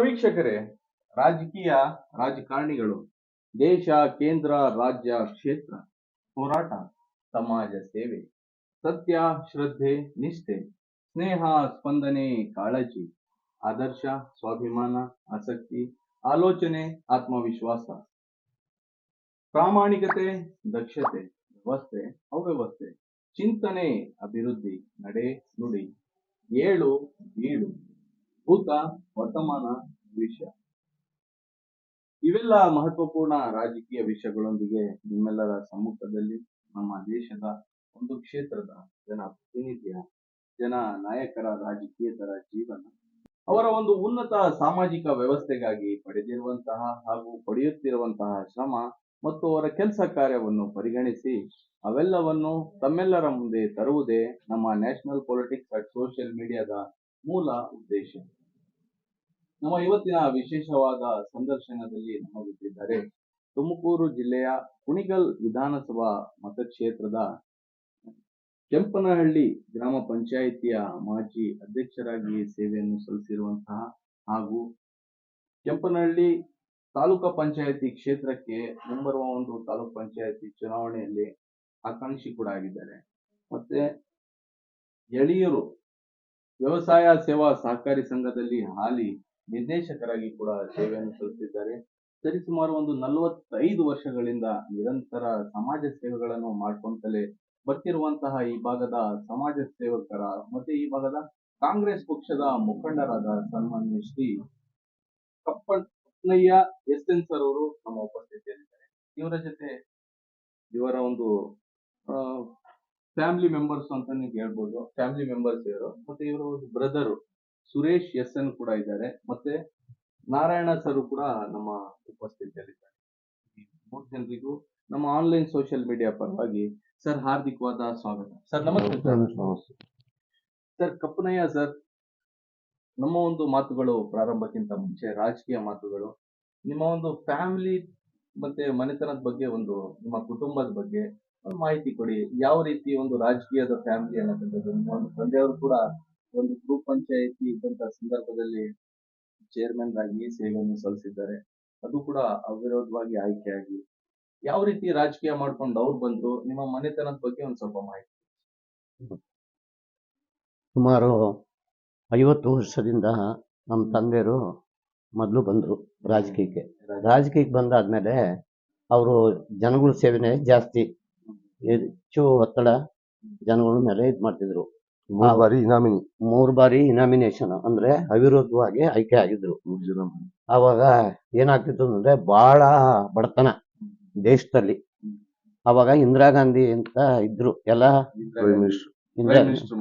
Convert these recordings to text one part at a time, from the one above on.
ವೀಕ್ಷಕರೇ, ರಾಜಕೀಯ ರಾಜಕಾರಣಿಗಳು ದೇಶ, ಕೇಂದ್ರ, ರಾಜ್ಯ, ಕ್ಷೇತ್ರ, ಹೋರಾಟ, ಸಮಾಜ ಸೇವೆ, ಸತ್ಯ, ಶ್ರದ್ಧೆ, ನಿಷ್ಠೆ, ಸ್ನೇಹ, ಸ್ಪಂದನೆ, ಕಾಳಜಿ, ಆದರ್ಶ, ಸ್ವಾಭಿಮಾನ, ಆಸಕ್ತಿ, ಆಲೋಚನೆ, ಆತ್ಮವಿಶ್ವಾಸ, ಪ್ರಾಮಾಣಿಕತೆ, ದಕ್ಷತೆ, ವ್ಯವಸ್ಥೆ, ಅವ್ಯವಸ್ಥೆ, ಚಿಂತನೆ, ಅಭಿವೃದ್ಧಿ, ನಡೆ, ನುಡಿ, ಏಳು, ಬೀಳು, ಭೂತ, ವರ್ತಮಾನ, ಭವಿಷ್ಯ ಇವೆಲ್ಲ ಮಹತ್ವಪೂರ್ಣ ರಾಜಕೀಯ ವಿಷಯಗಳೊಂದಿಗೆ ನಿಮ್ಮೆಲ್ಲರ ಸಮ್ಮುಖದಲ್ಲಿ ನಮ್ಮ ದೇಶದ ಒಂದು ಕ್ಷೇತ್ರದ ಜನಪ್ರತಿನಿಧಿಯ ನಾಯಕರ ರಾಜಕೀಯತರ ಜೀವನ, ಅವರ ಒಂದು ಉನ್ನತ ಸಾಮಾಜಿಕ ವ್ಯವಸ್ಥೆಗಾಗಿ ಪಡೆದಿರುವಂತಹ ಹಾಗೂ ಪಡೆಯುತ್ತಿರುವಂತಹ ಶ್ರಮ ಮತ್ತು ಅವರ ಕೆಲಸ ಕಾರ್ಯವನ್ನು ಪರಿಗಣಿಸಿ ಅವೆಲ್ಲವನ್ನು ತಮ್ಮೆಲ್ಲರ ಮುಂದೆ ತರುವುದೇ ನಮ್ಮ ನ್ಯಾಷನಲ್ ಪೊಲಿಟಿಕ್ಸ್ ಅಟ್ ಸೋಷಿಯಲ್ ಮೀಡಿಯಾದ ಮೂಲ ಉದ್ದೇಶ. ನಮ್ಮ ಇವತ್ತಿನ ವಿಶೇಷವಾದ ಸಂದರ್ಶನದಲ್ಲಿ ನಮ್ಮ ಜೊತೆಯಿದ್ದಾರೆ ತುಮಕೂರು ಜಿಲ್ಲೆಯ ಕುಣಿಗಲ್ ವಿಧಾನಸಭಾ ಮತಕ್ಷೇತ್ರದ ಕೆಂಪನಹಳ್ಳಿ ಗ್ರಾಮ ಪಂಚಾಯಿತಿಯ ಮಾಜಿ ಅಧ್ಯಕ್ಷರಾಗಿ ಸೇವೆಯನ್ನು ಸಲ್ಲಿಸಿರುವಂತಹ ಹಾಗೂ ಕೆಂಪನಹಳ್ಳಿ ತಾಲೂಕು ಪಂಚಾಯಿತಿ ಕ್ಷೇತ್ರಕ್ಕೆ ಮುಂಬರುವ ಒಂದು ತಾಲೂಕು ಪಂಚಾಯಿತಿ ಚುನಾವಣೆಯಲ್ಲಿ ಆಕಾಂಕ್ಷಿ ಕೂಡ ಆಗಿದ್ದಾರೆ. ಮತ್ತೆ ಯಳಿಯೂರು ವ್ಯವಸಾಯ ಸೇವಾ ಸಹಕಾರಿ ಸಂಘದಲ್ಲಿ ಹಾಲಿ ನಿರ್ದೇಶಕರಾಗಿ ಕೂಡ ಸೇವೆಯನ್ನು ಸಲ್ಲಿಸಿದ್ದಾರೆ. ಸರಿಸುಮಾರು ಒಂದು 45 ವರ್ಷಗಳಿಂದ ನಿರಂತರ ಸಮಾಜ ಸೇವೆಗಳನ್ನು ಮಾಡ್ಕೊಂತಲೇ ಬರ್ತಿರುವಂತಹ ಈ ಭಾಗದ ಸಮಾಜ ಸೇವಕರ ಮತ್ತೆ ಈ ಭಾಗದ ಕಾಂಗ್ರೆಸ್ ಪಕ್ಷದ ಮುಖಂಡರಾದ ಸನ್ಮಾನ್ಯ ಶ್ರೀ ಕಪ್ಪಣ್ಣಯ್ಯ ಎಸ್.ಎನ್. ಸರ್ ಅವರು ನಮ್ಮ ಉಪಸ್ಥಿತಿಯಲ್ಲಿದ್ದಾರೆ. ಇವರ ಜೊತೆ ಇವರ ಒಂದು ಫ್ಯಾಮಿಲಿ ಮೆಂಬರ್ಸ್ ಅಂತಾನೆ ಹೇಳ್ಬೋದು, ಫ್ಯಾಮಿಲಿ ಮೆಂಬರ್ಸ್ ಇವರು. ಮತ್ತೆ ಇವರ ಒಂದು ಬ್ರದರ್ ಸುರೇಶ್ ಎಸ್.ಎನ್. ಕೂಡ ಇದ್ದಾರೆ. ಮತ್ತೆ ನಾರಾಯಣ ಸರ್ ಕೂಡ ನಮ್ಮ ಉಪಸ್ಥಿತಿಯಲ್ಲಿದ್ದಾರೆ. ಮೂರು ಜನರಿಗೂ ನಮ್ಮ ಆನ್ಲೈನ್ ಸೋಷಿಯಲ್ ಮೀಡಿಯಾ ಪರವಾಗಿ ಸರ್ ಹಾರ್ದಿಕವಾದ ಸ್ವಾಗತ. ಸರ್ ನಮಸ್ತೆ. ಸರ್ ಕಪ್ಪನಯ್ಯ ಸರ್, ನಮ್ಮ ಒಂದು ಮಾತುಗಳು ಪ್ರಾರಂಭಕ್ಕಿಂತ ಮುಂಚೆ ರಾಜಕೀಯ ಮಾತುಗಳು, ನಿಮ್ಮ ಒಂದು ಫ್ಯಾಮಿಲಿ ಮತ್ತೆ ಮನೆತನದ ಬಗ್ಗೆ, ಒಂದು ನಿಮ್ಮ ಕುಟುಂಬದ ಬಗ್ಗೆ ಒಂದು ಮಾಹಿತಿ ಕೊಡಿ. ಯಾವ ರೀತಿ ಒಂದು ರಾಜಕೀಯದ ಫ್ಯಾಮಿಲಿ ಅನ್ನೋದು, ನಿಮ್ಮ ಒಂದು ತಂದೆಯವರು ಕೂಡ ಒಂದು ಗ್ರೂಪ್ ಪಂಚಾಯಿತಿ ಇದ್ದಂತ ಸಂದರ್ಭದಲ್ಲಿ ಚೇರ್ಮನ್ ಆಗಿ ಸೇವೆಯನ್ನು ಸಲ್ಲಿಸಿದ್ದಾರೆ. ಅದು ಕೂಡ ಅವಿರೋಧವಾಗಿ ಆಯ್ಕೆಯಾಗಿ ಯಾವ ರೀತಿ ರಾಜಕೀಯ ಮಾಡ್ಕೊಂಡು ಅವ್ರು ಬಂದ್ರು, ನಿಮ್ಮ ಮನೆತನದ ಬಗ್ಗೆ ಒಂದು ಸ್ವಲ್ಪ ಮಾಹಿತಿ. ಸುಮಾರು 50 ವರ್ಷದಿಂದ ನಮ್ಮ ತಂದೆಯರು ಮೊದಲು ಬಂದರು ರಾಜಕೀಯಕ್ಕೆ ಬಂದಾದ್ಮೇಲೆ ಅವರು ಜನಗಳ ಸೇವೆನೇ ಜಾಸ್ತಿ, ಹೆಚ್ಚು ಒತ್ತಡ ಜನಗಳ ಮೇಲೆ ಇದು ಮಾಡ್ತಿದ್ರು. 3 ಬಾರಿ ಇನಾಮಿನೇಷನ್ ಅಂದ್ರೆ ಅವಿರೋಧವಾಗಿ ಆಯ್ಕೆ ಆಗಿದ್ರು. ಅವಾಗ ಏನಾಗ್ತಿತ್ತು ಅಂದ್ರೆ ಬಹಳ ಬಡತನ ದೇಶದಲ್ಲಿ. ಅವಾಗ ಇಂದಿರಾ ಗಾಂಧಿ ಅಂತ ಇದ್ರು, ಎಲ್ಲ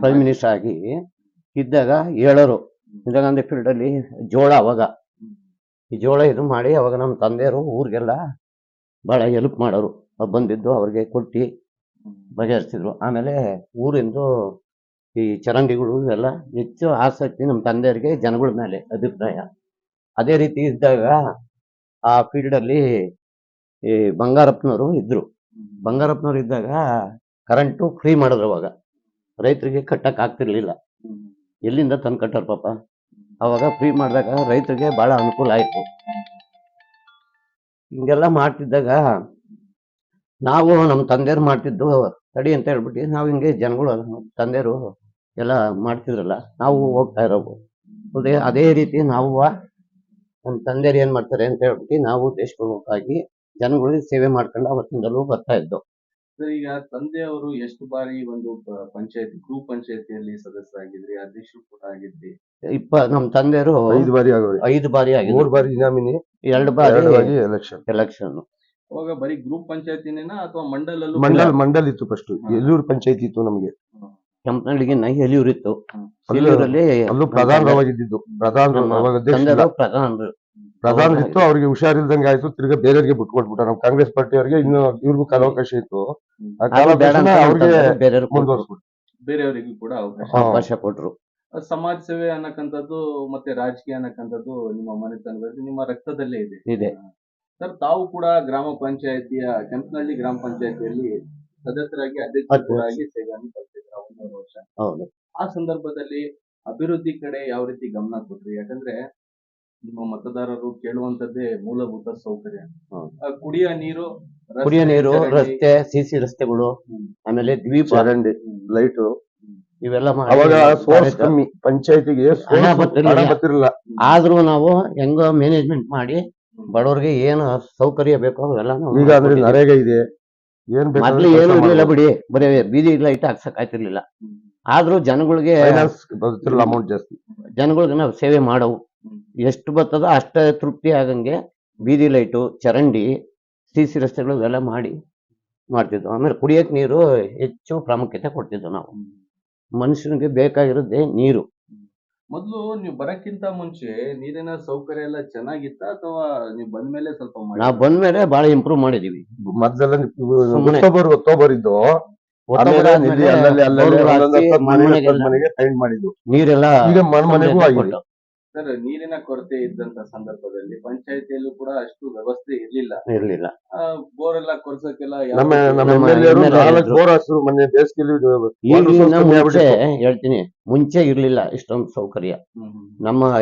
ಪ್ರೈಮ್ ಮಿನಿಸ್ಟರ್ ಆಗಿ ಇದ್ದಾಗ ಹೇಳೋರು ಇಂದಿರಾ ಗಾಂಧಿ ಫೀಲ್ಡ್ ಅಲ್ಲಿ ಜೋಳ, ಅವಾಗ ಈ ಜೋಳ ಇದು ಮಾಡಿ ಅವಾಗ ನಮ್ಮ ತಂದೆಯರು ಊರಿಗೆಲ್ಲ ಬಹಳ ಹೆಲ್ಪ್ ಮಾಡೋರು. ಬಂದಿದ್ದು ಅವ್ರಿಗೆ ಕೊಟ್ಟು ಬಗೆಹರಿಸಿದ್ರು. ಆಮೇಲೆ ಊರಿಂದು ಈ ಚರಂಡಿಗಳು ಎಲ್ಲ ಹೆಚ್ಚು ಆಸಕ್ತಿ ನಮ್ಮ ತಂದೆಯರಿಗೆ ಜನಗಳ ಮೇಲೆ ಅಭಿಪ್ರಾಯ. ಅದೇ ರೀತಿ ಇದ್ದಾಗ ಆ ಫೀಲ್ಡ್ ಅಲ್ಲಿ ಈ ಬಂಗಾರಪ್ಪನವರು ಇದ್ದಾಗ ಕರೆಂಟು ಫ್ರೀ ಮಾಡಿದ್ರು. ಅವಾಗ ರೈತರಿಗೆ ಕಟ್ಟಕ್ ಆಗ್ತಿರ್ಲಿಲ್ಲ, ಎಲ್ಲಿಂದ ತಂದು ಕಟ್ಟರು ಪಾಪ. ಅವಾಗ ಫ್ರೀ ಮಾಡಿದಾಗ ರೈತರಿಗೆ ಬಹಳ ಅನುಕೂಲ ಆಯ್ತು. ಹಿಂಗೆಲ್ಲ ಮಾಡ್ತಿದ್ದಾಗ ನಾವು ನಮ್ಮ ತಂದೆಯರು ಮಾಡ್ತಿದ್ದು ತಡಿ ಅಂತ ಹೇಳ್ಬಿಟ್ಟು ನಾವು ಹಿಂಗೆ ಜನಗಳು ತಂದೆಯರು ಎಲ್ಲ ಮಾಡ್ತಿದ್ರಲ್ಲ, ನಾವು ಹೋಗ್ತಾ ಇರೋವು. ಅದೇ ರೀತಿ ನಾವು ನಮ್ಮ ತಂದೆಯರು ಏನ್ ಮಾಡ್ತಾರೆ ಅಂತ ಹೇಳ್ಬಿಟ್ಟು ನಾವು ದೇಶಪ್ರಮುಖವಾಗಿ ಜನಗಳಿಗೆ ಸೇವೆ ಮಾಡ್ಕೊಂಡು ಅವತ್ತಿಂದಲೂ ಬರ್ತಾ ಇದ್ದು. ಈಗ ತಂದೆಯವರು ಎಷ್ಟು ಬಾರಿ ಒಂದು ಪಂಚಾಯತಿ ಗ್ರೂಪ್ ಪಂಚಾಯತಿಯಲ್ಲಿ ಸದಸ್ಯರಾಗಿದ್ರಿ, ಅಧ್ಯಕ್ಷರು ಕೂಡ ಆಗಿದ್ರಿ? ನಮ್ಮ ತಂದೆಯರು 5 ಬಾರಿ ಆಗಿ 3 ಬಾರಿ ಇನಾಮಿನಿ, 2 ಬಾರಿ ಎಲೆಕ್ಷನ್. ಅವಾಗ ಬರೀ ಗ್ರೂಪ್ ಪಂಚಾಯತಿನೇನಾ ಅಥವಾ ಮಂಡಲಲ್ಲೂ? ಮಂಡಲ್ ಇತ್ತು ಫಸ್ಟ್. ಯಲಿಯೂರು ಪಂಚಾಯತಿ ಇತ್ತು ನಮಗೆ. ಕೆಂಪನಹಳ್ಳಿಗೆ ಯಲಿಯೂರು ಇತ್ತು. ಅಲ್ಲೂ ಪ್ರಧಾನವಾಗಿದ್ದು ಪ್ರಧಾನರಿತ್ತು. ಅವ್ರಿಗೆ ಹುಷಾರಿಲ್ದಂಗೆ ಆಯ್ತು, ತಿರ್ಗಾ ಬೇರೆಯವ್ರಿಗೆ ಬಿಟ್ಕೊಟ್ಬಿಟ್ಟ. ನಮ್ಮ ಕಾಂಗ್ರೆಸ್ ಪಾರ್ಟಿ ಅವ್ರಿಗೆ ಇನ್ನು ಇವ್ರಿಗೂ ಕಾಲಾವಕಾಶ ಇತ್ತು. ಬೇರೆಯವರಿಗೂ ಕೂಡ ಅವಕಾಶ ಕೊಟ್ರು. ಸಮಾಜ ಸೇವೆ ಅನ್ನಕ್ಕಂಥದ್ದು ಮತ್ತೆ ರಾಜಕೀಯ ಅನ್ನಕ್ಕಂಥದ್ದು ನಿಮ್ಮ ಮನೆತನದಲ್ಲಿ, ನಿಮ್ಮ ರಕ್ತದಲ್ಲೇ ಇದೆ. ಸರ್, ತಾವು ಕೂಡ ಗ್ರಾಮ ಪಂಚಾಯತಿಯ ಕೆಂಪನಹಳ್ಳಿ ಗ್ರಾಮ ಪಂಚಾಯತಿಯಲ್ಲಿ ಸದಸ್ಯರಾಗಿ ಅಧ್ಯಕ್ಷರಾಗಿ ಸೇವೆಯನ್ನು ಸಲ್ಲಿಸಿದ್ರ 1 ವರ್ಷ. ಹೌದು. ಆ ಸಂದರ್ಭದಲ್ಲಿ ಅಭಿವೃದ್ಧಿ ಕಡೆ ಯಾವ ರೀತಿ ಗಮನ ಕೊಟ್ರಿ? ಯಾಕಂದ್ರೆ ನಿಮ್ಮ ಮತದಾರರು ಕೇಳುವಂತದ್ದೇ ಮೂಲಭೂತ ಸೌಕರ್ಯ. ಹೌದು. ಕುಡಿಯ ನೀರು, ಕುಡಿಯೋ ನೀರು, ಚರಂಡಿ, ರಸ್ತೆ, ಸಿಸಿ ರಸ್ತೆಗಳು, ಆಮೇಲೆ ದ್ವೀಪ, ಚರಂಡಿ, ಲೈಟು. ಇವೆಲ್ಲ ಮಾಡಿ ಅವಾಗ ಸೋರ್ಸ್ ಕಾರ್ಯಕ್ರಮ- ಕಮ್ಮಿ, ಪಂಚಾಯತಿಗೆ ಹಣ ಬರ್ತಿರ್ಲಿಲ್ಲ. ಹಣ ಬರ್ತಿರ್ಲಿಲ್ಲ. ಆದ್ರೂ ನಾವು ಹೆಂಗ ಮ್ಯಾನೇಜ್ಮೆಂಟ್ ಮಾಡಿ ಬಡವರಿಗೆ ಏನು ಸೌಕರ್ಯ ಬೇಕೋ ಅವೆಲ್ಲ ನಾವು ಈಗ ಅಂದ್ರೆ ಮಾಡ್ಕೊಟ್ಟಿದ್ದೀವಿ. ನರೇಗಾ ಇದೆ, ಏನ್ ಮೊದ್ಲು ಏನು ಇರ್ಲಿಲ್ಲ ಬಿಡಿ, ಬರೀ ಬೀದಿ ಲೈಟ್ ಹಾಕ್ಸಕ್ ಆಯ್ತಿರ್ಲಿಲ್ಲ. ಆದ್ರೂ ಜನಗಳಿಗೆ ಫೈನಾನ್ಸ್ ಬರ್ತಿರಲ್ಲ, ಅಮೌಂಟ್ ಜಾಸ್ತಿ. ಜನಗಳಿಗೆ ನಾವು ಸೇವೆ ಮಾಡವು, ಎಷ್ಟು ಬರ್ತದೋ ಅಷ್ಟೇ ತೃಪ್ತಿ ಆಗಂಗೆ ಬೀದಿ ಲೈಟು, ಚರಂಡಿ, ಸಿಸಿ ರಸ್ತೆಗಳು ಇವೆಲ್ಲ ಮಾಡ್ತಿದ್ವು. ಆಮೇಲೆ ಕುಡಿಯಕ್ ನೀರು ಹೆಚ್ಚು ಪ್ರಾಮುಖ್ಯತೆ ಕೊಡ್ತಿದ್ವು ನಾವು. ಮನುಷ್ಯನಿಗೆ ಬೇಕಾಗಿರೋದೇ ನೀರು. ಮೊದ್ಲು ನೀವು ಬರಕ್ಕಿಂತ ಮುಂಚೆ ನೀರಿನ ಸೌಕರ್ಯ ಎಲ್ಲ ಚೆನ್ನಾಗಿತ್ತ ಅಥವಾ ನೀವು ಬಂದ್ಮೇಲೆ ಸ್ವಲ್ಪ ನಾವು ಬಂದ್ಮೇಲೆ ಬಹಳ ಇಂಪ್ರೂವ್ ಮಾಡಿದೀವಿ. ಮೊದ್ಲೆಲ್ಲ ಸುಮ್ನೆ. ಒತ್ತೊಬ್ಬರು ಇದ್ದು, ಆಮೇಲೆ ನಿಧಿ ಅಲ್ಲಲ್ಲಿ ಒಂದೊಂದು 10 ಮನೆಗೆ ಪೈಂಟ್ ಮಾಡಿದ್ದು. ನೀರೆಲ್ಲ ಈಗ ಮನೆಗೂ ಆಗಿದೆ. ಸರ್, ನೀರಿನ ಕೊರತೆ ಇದ್ದಂತ ಸಂದರ್ಭದಲ್ಲಿ ಪಂಚಾಯತಿಯಲ್ಲೂ ಕೂಡ ಅಷ್ಟು ವ್ಯವಸ್ಥೆ ಇರ್ಲಿಲ್ಲ. ಬೋರ್ ಎಲ್ಲ ಕೊರ್ಸಕ್ಕೆಲ್ಲ ನಮ್ಮ ನಮ್ಮ MLA ರು MLA 4 ಇದ್ರು. ಬೋರ್ ಹಾಕ್ಸಿದ್ರು ಮೊನ್ನೆ ಬೇಸಿಗೆಯಲ್ಲಿ. ಈಗಿನ ಮುಂಚೆ ಹೇಳ್ತೀನಿ, ಮುಂಚೆ ಇರ್ಲಿಲ್ಲ ಇಷ್ಟೊಂದು ಸೌಕರ್ಯ. ನಮ್ಮ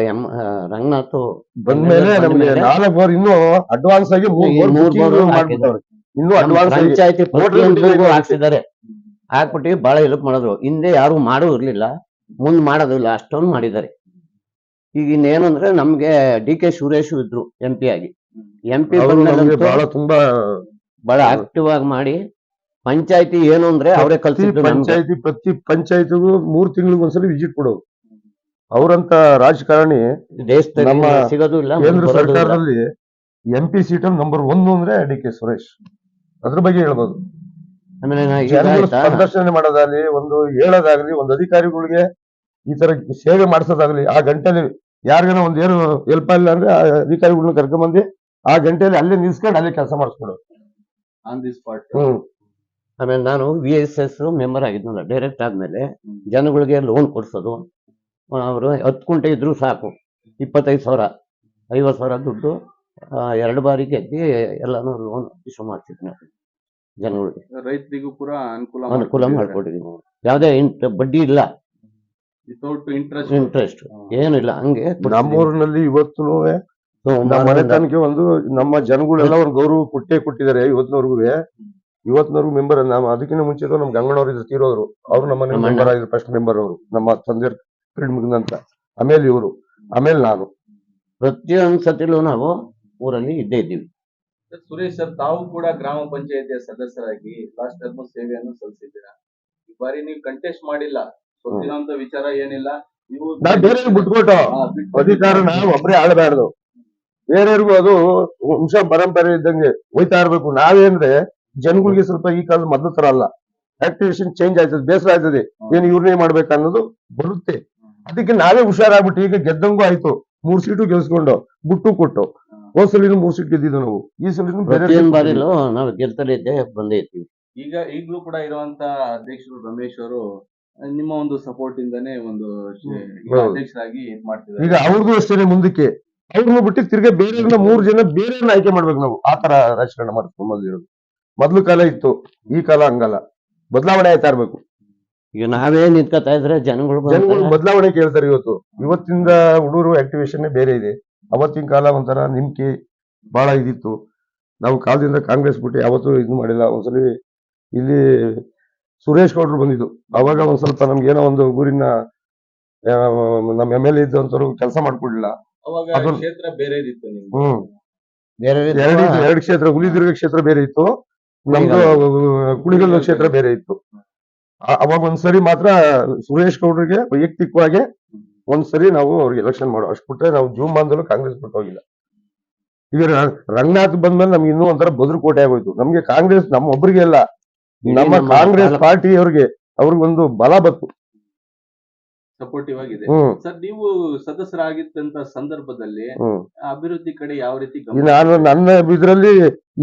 ರಂಗನಾಥ್ ಬಂದ್ಮೇಲೆ ನಮ್ಗೆ 4 ಬೋರ್ ಇನ್ನು ಅಡ್ವಾನ್ಸ್ ಆಗಿ 3 ಬೋರ್ ಮಾಡ್ಬಿಟ್ಟವ್ರೆ. ಇನ್ನು ಅಡ್ವಾನ್ಸ್ ಆಗಿ ಪಂಚಾಯತಿ ಪ್ರತಿಯೊಂದು ಬಿಟ್ಟಿದ್ದಾರೆ. ಹಾಕ್ಸಿದ್ದಾರೆ. ಹಾಕ್ಬಿಟ್ಟು ಬಹಳ ಹೆಲ್ಪ್ ಮಾಡಿದ್ರು. ಹಿಂದೆ ಯಾರು ಮಾಡೋ ಇರ್ಲಿಲ್ಲ, ಮುಂದ್ ಮಾಡೋದಿಲ್ಲ, ಅಷ್ಟೊಂದು ಮಾಡಿದ್ದಾರೆ. ಈಗ ಇನ್ನೇನಂದ್ರೆ ನಮ್ಗೆ DK ಸುರೇಶ್ ಇದ್ರು MP ಆಗಿ. MP ಅವ್ರು ನಮ್ಗೆ ಬಂದ್ಮೇಲೆ ಬಹಳ ತುಂಬಾ ಬಹಳ ಆಕ್ಟಿವ್ ಆಗಿ ಮಾಡಿ ಪಂಚಾಯತಿ ಏನು ಅಂದ್ರೆ ಅವರೇ ಕಲ್ಸಿದ್ದು ನಮ್ಗೆ. ಪ್ರತಿ ಪಂಚಾಯತಿಗೂ 3 ತಿಂಗಳಿಗೆ ಒಂದ್ಸಲ ವಿಸಿಟ್ ಕೊಡೋರು. ಅವರಂತ ರಾಜಕಾರಣಿ ದೇಶದಲ್ಲಿ ನಮ್ಮ ಸಿಗೋದು ಇಲ್ಲ, ಕೇಂದ್ರ ಬರೋದು ಇಲ್ಲ. ಸರ್ಕಾರದಲ್ಲಿ MP ಸೀಟ್ ನಂಬರ್ 1 ಅಂದ್ರೆ DK ಸುರೇಶ್. ಅದ್ರ ಬಗ್ಗೆ ಹೇಳ್ಬೋದು. ಆಮೇಲೆ ಜನಗಳು ಪ್ರದರ್ಶನ ಮಾಡೋದಾಗ್ಲಿ, ಒಂದು ಹೇಳೋದಾಗ್ಲಿ, ಒಂದು ಅಧಿಕಾರಿಗಳಿಗೆ ಈ ತರ ಸೇವೆ ಮಾಡಿಸೋದಾಗ್ಲಿ, ಆ ಗಂಟೆಲಿ ಯಾರಿಗಾನ ಒಂದ್ ಏನು ಹೆಲ್ಪ್ ಆಗಿಲ್ಲ ಅಂದ್ರೆ ಆ ಅಧಿಕಾರಿಗಳನ್ನ ಕರ್ಕೊಂಡ್ಬಂದು ಆ ಗಂಟೆಯಲ್ಲಿ ಅಲ್ಲೇ ನಿಲ್ಸ್ಕೊಂಡು ಅಲ್ಲೇ ಕೆಲಸ ಮಾಡಿಸ್ಕೊಡೋದು. On the spot. ಆಮೇಲೆ ನಾನು VSS ಮೆಂಬರ್ ಆಗಿದ್ನಲ್ಲ, ಡೈರೆಕ್ಟ್ ಆದ್ಮೇಲೆ ಜನಗಳಿಗೆ ಲೋನ್ ಕೊಡ್ಸೋದು. ಅವರು 10 ಕುಂಟೆ ಇದ್ರು ಸಾಕು, 25,000 50,000 ದುಡ್ಡು 2 ಬಾರಿ ಗೆದ್ದಿ ಎಲ್ಲಾನು ಲೋನ್ ಇಶ್ಯೂ ಮಾಡ್ತಿದ್ವಿ ಜನಗಳಿಗೆ. ರೈತರಿಗೂ ಕೂಡ ಅನುಕೂಲ ಮಾಡ್ಕೊಟ್ಟಿದೀವಿ. ಯಾವ್ದೇ ಬಡ್ಡಿ ಇಲ್ಲ, ವಿತೌಟ್ ಇಂಟ್ರೆಸ್ಟ್ ಏನಿಲ್ಲ, ಹಂಗೆ ನಮ್ಮೂರಿನಲ್ಲಿ ಇವತ್ತು ನಮ್ಮ ಮನೆತನಕ್ಕೆ ಒಂದು ನಮ್ಮ ಜನಗಳೆಲ್ಲ ಒಂದು ಗೌರವ ಕೊಟ್ಟಿದ್ದಾರೆ. ಇವತ್ತಿನವರೆಗೂ ಮೆಂಬರ್. ನಮ್ಮ ಅದಕ್ಕಿಂತ ಮುಂಚೆ ನಮ್ ಗಂಗಣ್ಣವ್ರು ಇದ್ರು, ತೀರೋದ್ರು. ಅವ್ರು ನಮ್ಮ ಮನೆ ಮೆಂಬರ್ ಆಗಿದ್ರು, ಫಸ್ಟ್ ಮೆಂಬರ್ ಅವರು, ನಮ್ಮ ತಂದೆ ಪೀರಿಯಡ್ ಮುಗಿದಂತ. ಆಮೇಲೆ ಇವರು, ಆಮೇಲೆ ನಾನು. ಪ್ರತಿಯೊಂದು ಸತಿಲೂ ನಾವು ಊರಲ್ಲಿ ಇದ್ದೇ ಇದ್ದೀವಿ. ಸುರೇಶ್ ಸರ್, ತಾವು ಕೂಡ ಗ್ರಾಮ ಪಂಚಾಯತಿಯ ಸದಸ್ಯರಾಗಿ ಲಾಸ್ಟ್ ಟರ್ಮ್ ಸೇವೆಯನ್ನು ಸಲ್ಲಿಸಿದ್ದೀರಾ. ಈ ಬಾರಿ ನೀವು ಕಂಟೆಸ್ಟ್ ಮಾಡಿಲ್ಲ, ಗೊತ್ತಿರೋಂತ ವಿಚಾರ ಏನಿಲ್ಲ. ನೀವು ನಾವು ಬೇರೆ ಬಿಟ್ಕೊಟ್ಟು ಅಧಿಕಾರನ ಒಬ್ಬರೇ ಆಡಬಾರ್ದು. ಬೇರೆಯವ್ರಿಗೂ ಅದು ವಂಶ ಪರಂಪರೆ ಇದ್ದಂಗೆ ಹೋಯ್ತಾ ಇರ್ಬೇಕು. ನಾವೇಂದ್ರೆ ಜನಗಳಿಗೆ ಸ್ವಲ್ಪ ಈ ಕಾಲದ ಮೊದಲು ತರ ಅಲ್ಲ, ಆಕ್ಟಿವೇಶನ್ ಚೇಂಜ್ ಆಯ್ತದೆ, ಬೇಸರ ಆಯ್ತದೆ, ಏನ್ ಇವ್ರನ್ನೇ ಮಾಡ್ಬೇಕನ್ನೋದು ಬರುತ್ತೆ. ಅದಕ್ಕೆ ನಾವೇ ಹುಷಾರಾಗ್ಬಿಟ್ಟು ಈಗ ಗೆದ್ದಂಗೂ ಆಯ್ತು, 3 ಸೀಟು ಗೆಲ್ಸ್ಕೊಂಡು ಬುಟ್ಟು ಕೊಟ್ಟು. ಹೋದ್ ಸಲಿನೂ 3 ಸೀಟ್ ಗೆದ್ದಿದ್ದು ನಾವು, ಈ ಸಲಿನೂ ಬೇರೆ ಬಾರಿಲೂ ನಾವು ಗೆಲ್ತಲೇ ಬಂದೇ ಇರ್ತೀವಿ. ಈಗಲೂ ಕೂಡ ಇರುವಂತ ಅಧ್ಯಕ್ಷರು ರಮೇಶ್ ಅವರು ನಿಮ್ಮ ಒಂದು ಸಪೋರ್ಟ್ ಇಂದಾನೆ ಒಂದು ಅಧ್ಯಕ್ಷರಾಗಿ ಇದ್ ಮಾಡ್ತಿದ್ದಾರೆ. ಈಗ ಅವ್ರಿಗೂ ಅಷ್ಟೇ ಮುಂದಕ್ಕೆ ಅವ್ರನ್ನ ಬಿಟ್ಟು ತಿರ್ಗಾ ಬೇರೆಯವ್ರನ್ನ 3 ಜನ ಬೇರೆಯವ್ರನ್ನ ಆಯ್ಕೆ ಮಾಡ್ಬೇಕು ನಾವು. ಆ ತರ ರಾಜಕಾರಣ ಮಾಡ್ಕೊಂಡು ಮೊದ್ಲು ಕಾಲ ಇತ್ತು, ಈ ಕಾಲ ಹಂಗಲ್ಲ, ಬದಲಾವಣೆ ಆಯ್ತಾ ಇರ್ಬೇಕು. ಈಗ ನಾವೇ ನಿಂತ್ಕೊತಾ ಇದ್ರೆ ಜನಗಳು ಬದಲಾವಣೆ ಕೇಳ್ತಾರೆ. ಇವತ್ತಿಂದ ಹುಡುಗರು ಆಕ್ಟಿವೇಶನ್ ಬೇರೆ ಇದೆ. ಅವತ್ತಿನ ಕಾಲ ಒಂಥರ ನಿಮ್ಕೆ ಬಹಳ ಇದಿತ್ತು. ನಾವು ಕಾಲದಿಂದ ಕಾಂಗ್ರೆಸ್ ಬಿಟ್ಟು ಯಾವತ್ತೂ ಇದು ಮಾಡಿಲ್ಲ. ಒಂದ್ಸಲಿ ಇಲ್ಲಿ ಸುರೇಶ್ ಗೌಡ್ರು ಬಂದಿದ್ದು, ಅವಾಗ ಒಂದ್ ಸ್ವಲ್ಪ ನಮ್ಗೆ ಏನೋ ಒಂದು ಊರಿನ ನಮ್ಮ MLA ಇದ್ದಂತವ್ರು ಕೆಲಸ ಮಾಡ್ಕೊಡ್ಲಿಲ್ಲ. ಕ್ಷೇತ್ರ ಬೇರೆ ಇತ್ತು. ಎರಡು ಕ್ಷೇತ್ರ, ಹುಲಿದುರ್ಗ ಕ್ಷೇತ್ರ ಬೇರೆ ಇತ್ತು, ನಮ್ದು ಕುಣಿಗಲ್ ಕ್ಷೇತ್ರ ಬೇರೆ ಇತ್ತು. ಅವಾಗ ಒಂದ್ಸರಿ ಮಾತ್ರ ಸುರೇಶ್ ಗೌಡ್ರಿಗೆ ವೈಯಕ್ತಿಕವಾಗಿ ಒಂದ್ಸರಿ ನಾವು ಅವ್ರಿಗೆ ಎಲೆಕ್ಷನ್ ಮಾಡೋ, ಅಷ್ಟು ಬಿಟ್ರೆ ನಾವು ಜೂಮಾನದಲ್ಲೂ ಕಾಂಗ್ರೆಸ್ ಬಿಟ್ಟು ಹೋಗಿಲ್ಲ. ಈಗ ರಂಗನಾಥ್ ಬಂದ್ಮೇಲೆ ನಮ್ಗೆ ಇನ್ನೂ ಒಂಥರ ಭದ್ರಕೋಟೆ ಆಗೋಯ್ತು. ನಮ್ಗೆ ಕಾಂಗ್ರೆಸ್ ನಮ್ಮ ಒಬ್ಬರಿಗೆ ಅಲ್ಲ, ನಮ್ಮ ಕಾಂಗ್ರೆಸ್ ಪಾರ್ಟಿ ಅವ್ರಿಗೊಂದು ಬಲ ಬತ್ತು, ಸಪೋರ್ಟಿವ್ ಆಗಿದೆ. ಸರ್, ನೀವು ಸದಸ್ಯರಾಗಿದ್ದಂತ ಸಂದರ್ಭದಲ್ಲಿ ಅಭಿವೃದ್ಧಿ ಕಡೆ ಯಾವ ರೀತಿ ನಾನು ನನ್ನ ಇದ್ರಲ್ಲಿ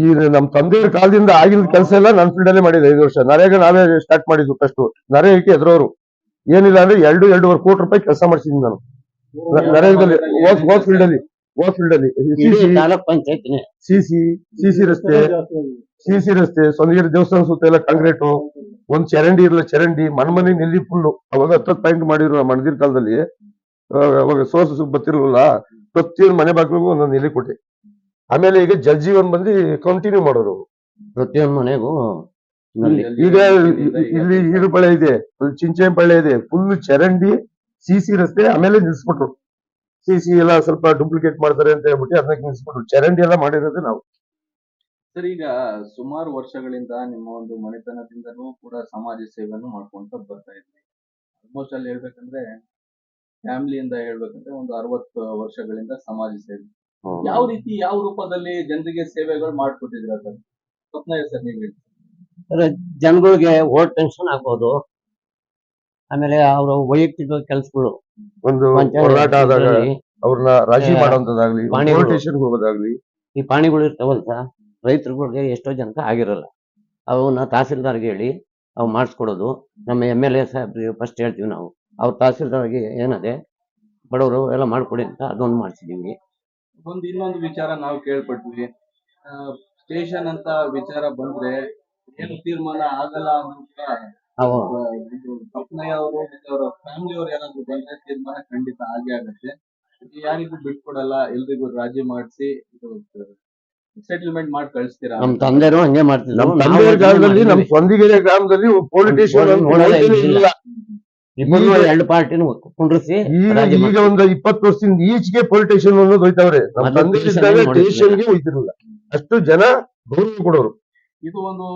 ಈ ನಮ್ ತಂದೆಯವ್ರ ಕಾಲದಿಂದ ಆಗಿನ ಕೆಲಸ ಎಲ್ಲ ನನ್ನ ಫೀಲ್ಡ್ ಅಲ್ಲೇ ಮಾಡಿದೆ. 5 ವರ್ಷ ನರೇಗಾ ನಾವೇ ಸ್ಟಾರ್ಟ್ ಮಾಡಿದ್ವು. ಫಸ್ಟ್ ನರೇಗಾಕ್ಕೆ ಎದುರವರು ಏನಿಲ್ಲ ಅಂದ್ರೆ 2-2.5 ಕೋಟಿ ರೂಪಾಯಿ ಕೆಲಸ ಮಾಡಿಸಿದ್ದೀನಿ ನಾನು ನರೇಗಾದಲ್ಲಿ. ಓದ್ ಫೀಲ್ಡ್ ಅಲ್ಲಿ ಸಿಸಿ ರಸ್ತೆ, ಸೊಂದಗಿರಿ ದೇವಸ್ಥಾನ ಸುತ್ತ ಎಲ್ಲ ಕಾಂಕ್ರೀಟು, ಒಂದ್ ಚರಂಡಿ ಮನೆ ನೆಲ್ಲಿ ಫುಲ್ಲು. ಅವಾಗ 10 ಪಾಯಿಂಟ್ ಮಾಡಿದ್ರು ಮಣದಿರ್ ಕಾಲದಲ್ಲಿ. ಅವಾಗ ಸೋರ್ಸ್ ಬತ್ತಿರಲಿಲ್ಲ, ಪ್ರತಿಯೊಂದು ಮನೆ ಬಾಗಿಲಿಗೂ ಒಂದೊಂದು ಎಲೆ ಕೊಟ್ಟೆ. ಆಮೇಲೆ ಈಗ ಜಲ್ ಜೀವನ್ ಬಂದು ಕಂಟಿನ್ಯೂ ಮಾಡೋರು. ಪ್ರತಿಯೊಂದು ಮನೆಗೂ ನಲ್ಲಿ. ಈಗ ಇಲ್ಲಿ ಈರು ಬಳೆ ಇದೆ, ಚಿಂಚೆ ಬಳೆ ಇದೆ, ಫುಲ್ ಚರಂಡಿ, ಸಿಸಿ ರಸ್ತೆ, ಆಮೇಲೆ ನಿಲ್ಸ್ಬಿಟ್ರು. ಸಿಸಿ ಎಲ್ಲ ಸ್ವಲ್ಪ ಡೂಪ್ಲಿಕೇಟ್ ಮಾಡ್ತಾರೆ ಅಂತ ಹೇಳ್ಬಿಟ್ಟು ಅದನ್ನ ನಿಲ್ಸ್ಬಿಟ್ರು. ಚರಂಡಿ ಎಲ್ಲ ಮಾಡಿರೋದು ನಾವು. ಸರ್, ಈಗ ಸುಮಾರು ವರ್ಷಗಳಿಂದ ನಿಮ್ಮ ಒಂದು ಮನೆತನದಿಂದನೂ ಕೂಡ ಸಮಾಜ ಸೇವೆಯನ್ನು ಮಾಡ್ಕೊಂತ ಬರ್ತಾ ಇದ್ವಿ. ಆಲ್ಮೋಸ್ಟ್ ಅಲ್ಲಿ ಹೇಳ್ಬೇಕಂದ್ರೆ ಫ್ಯಾಮಿಲಿಯಿಂದ ಹೇಳ್ಬೇಕಂದ್ರೆ ಒಂದು 60 ವರ್ಷಗಳಿಂದ ಸಮಾಜ ಸೇವೆ. ಯಾವ ರೀತಿ, ಯಾವ ರೂಪದಲ್ಲಿ ಜನರಿಗೆ ಸೇವೆಗಳು ಮಾಡ್ಕೊಟ್ಟಿದ್ರ ಸರ್? ಸ್ವಪ್ನ ಸರ್, ನೀವು ಹೇಳಿ. ಜನಗಳಿಗೆ ಓಟ್ ಪೆನ್ಷನ್ ಆಗ್ಬೋದು, ಆಮೇಲೆ ಅವರ ವೈಯಕ್ತಿಕ ಕೆಲಸಗಳು, ಒಂದು ಹೋರಾಟ ಆದಾಗ ಅವ್ರನ್ನ ರಾಜಿ ಮಾಡೋಂಥದ್ದಾಗ್ಲಿ, ಪಾಣಿಗಳು. ಪೊಲೀಸ್ ಸ್ಟೇಷನ್ಗೆ ಹೋಗೋದಾಗ್ಲಿ. ಈ ಪಾಣಿಗಳು ಇರ್ತಾವಲ್ಲ ಸರ್, ರೈತರುಗಳಿಗೆ ಎಷ್ಟೋ ಜನಕ್ಕೆ ಆಗಿರಲ್ಲ. ಅವನ್ನ ತಹಸೀಲ್ದಾರ್ಗೆ ಹೇಳಿ ಅವು ಮಾಡಿಸ್ಕೊಡೋದು. ನಮ್ಮ MLA ಸಾಹೇಬ್ರಿಗೆ ಫಸ್ಟ್ ಹೇಳ್ತೀವಿ ನಾವು, ಅವ್ರ ತಹಸೀಲ್ದಾರ್ಗೆ ಏನದೆ ಬಡವರು ಎಲ್ಲ ಮಾಡ್ಕೊಡಿ ಅಂತ ಅದೊಂದು ಮಾಡಿಸಿದೀವಿ. ಇನ್ನೊಂದು ವಿಚಾರ ನಾವು ಕೇಳ್ಪಟ್ವಿ, ಸ್ಟೇಷನ್ ಅಂತ ವಿಚಾರ ಬಂದ್ರೆ ಏನು ತೀರ್ಮಾನ ಆಗಲ್ಲ ಅಂದ್ರೂ ಕೂಡ ನಾವು ಸ್ವಪ್ನಯ್ಯ ಅವರು ಮತ್ತೆ ಅವರ ಫ್ಯಾಮಿಲಿ ಅವ್ರು ಯಾರಾದ್ರೂ ಬಂದ್ರೆ ತೀರ್ಮಾನ ಖಂಡಿತ ಆಗೇ ಆಗತ್ತೆ. ಯಾರಿಗೂ ಬಿಟ್ಕೊಡಲ್ಲ, ಎಲ್ರಿಗೂ ರಾಜಿ ಮಾಡಿಸಿ ಸೆಟಲ್ಮೆಂಟ್ ಮಾಡಿ ಕಳಿಸ್ತೀರಾ? ನಮ್ಮ ತಂದೆನೂ ಹಂಗೆ ಮಾಡ್ತಿದ್ರು. ನಮ್ಮ ತಂದೆಯ ಕಾಲದಲ್ಲಿ ನಮ್ಮ ಸ್ವಂದಿಗೆರೆ ಗ್ರಾಮದಲ್ಲಿ ಪೊಲಿಟಿಷಿಯನ್ ಇಬ್ಬರು ಎರಡು ಪಾರ್ಟಿನ ಕುಂಡ್ರಿಸಿ ಈಗ ಒಂದು 20 ವರ್ಷದಿಂದ ಈಚೆಗೆ ಪೊಲಿಟಿಷಿಯನ್ ಅನ್ನೋದು ಹೋಯ್ತವ್ರೆ. ನಮ್ಮ ತಂದೆ ಇದ್ದಾಗ ಸ್ಟೇಷನ್ಗೆ ಹೋಯ್ತಿರಲಿಲ್ಲ. ಅಷ್ಟು ಜನ ಗೌರವ ಕೊಡೋರು. ಇದು ಒಂದು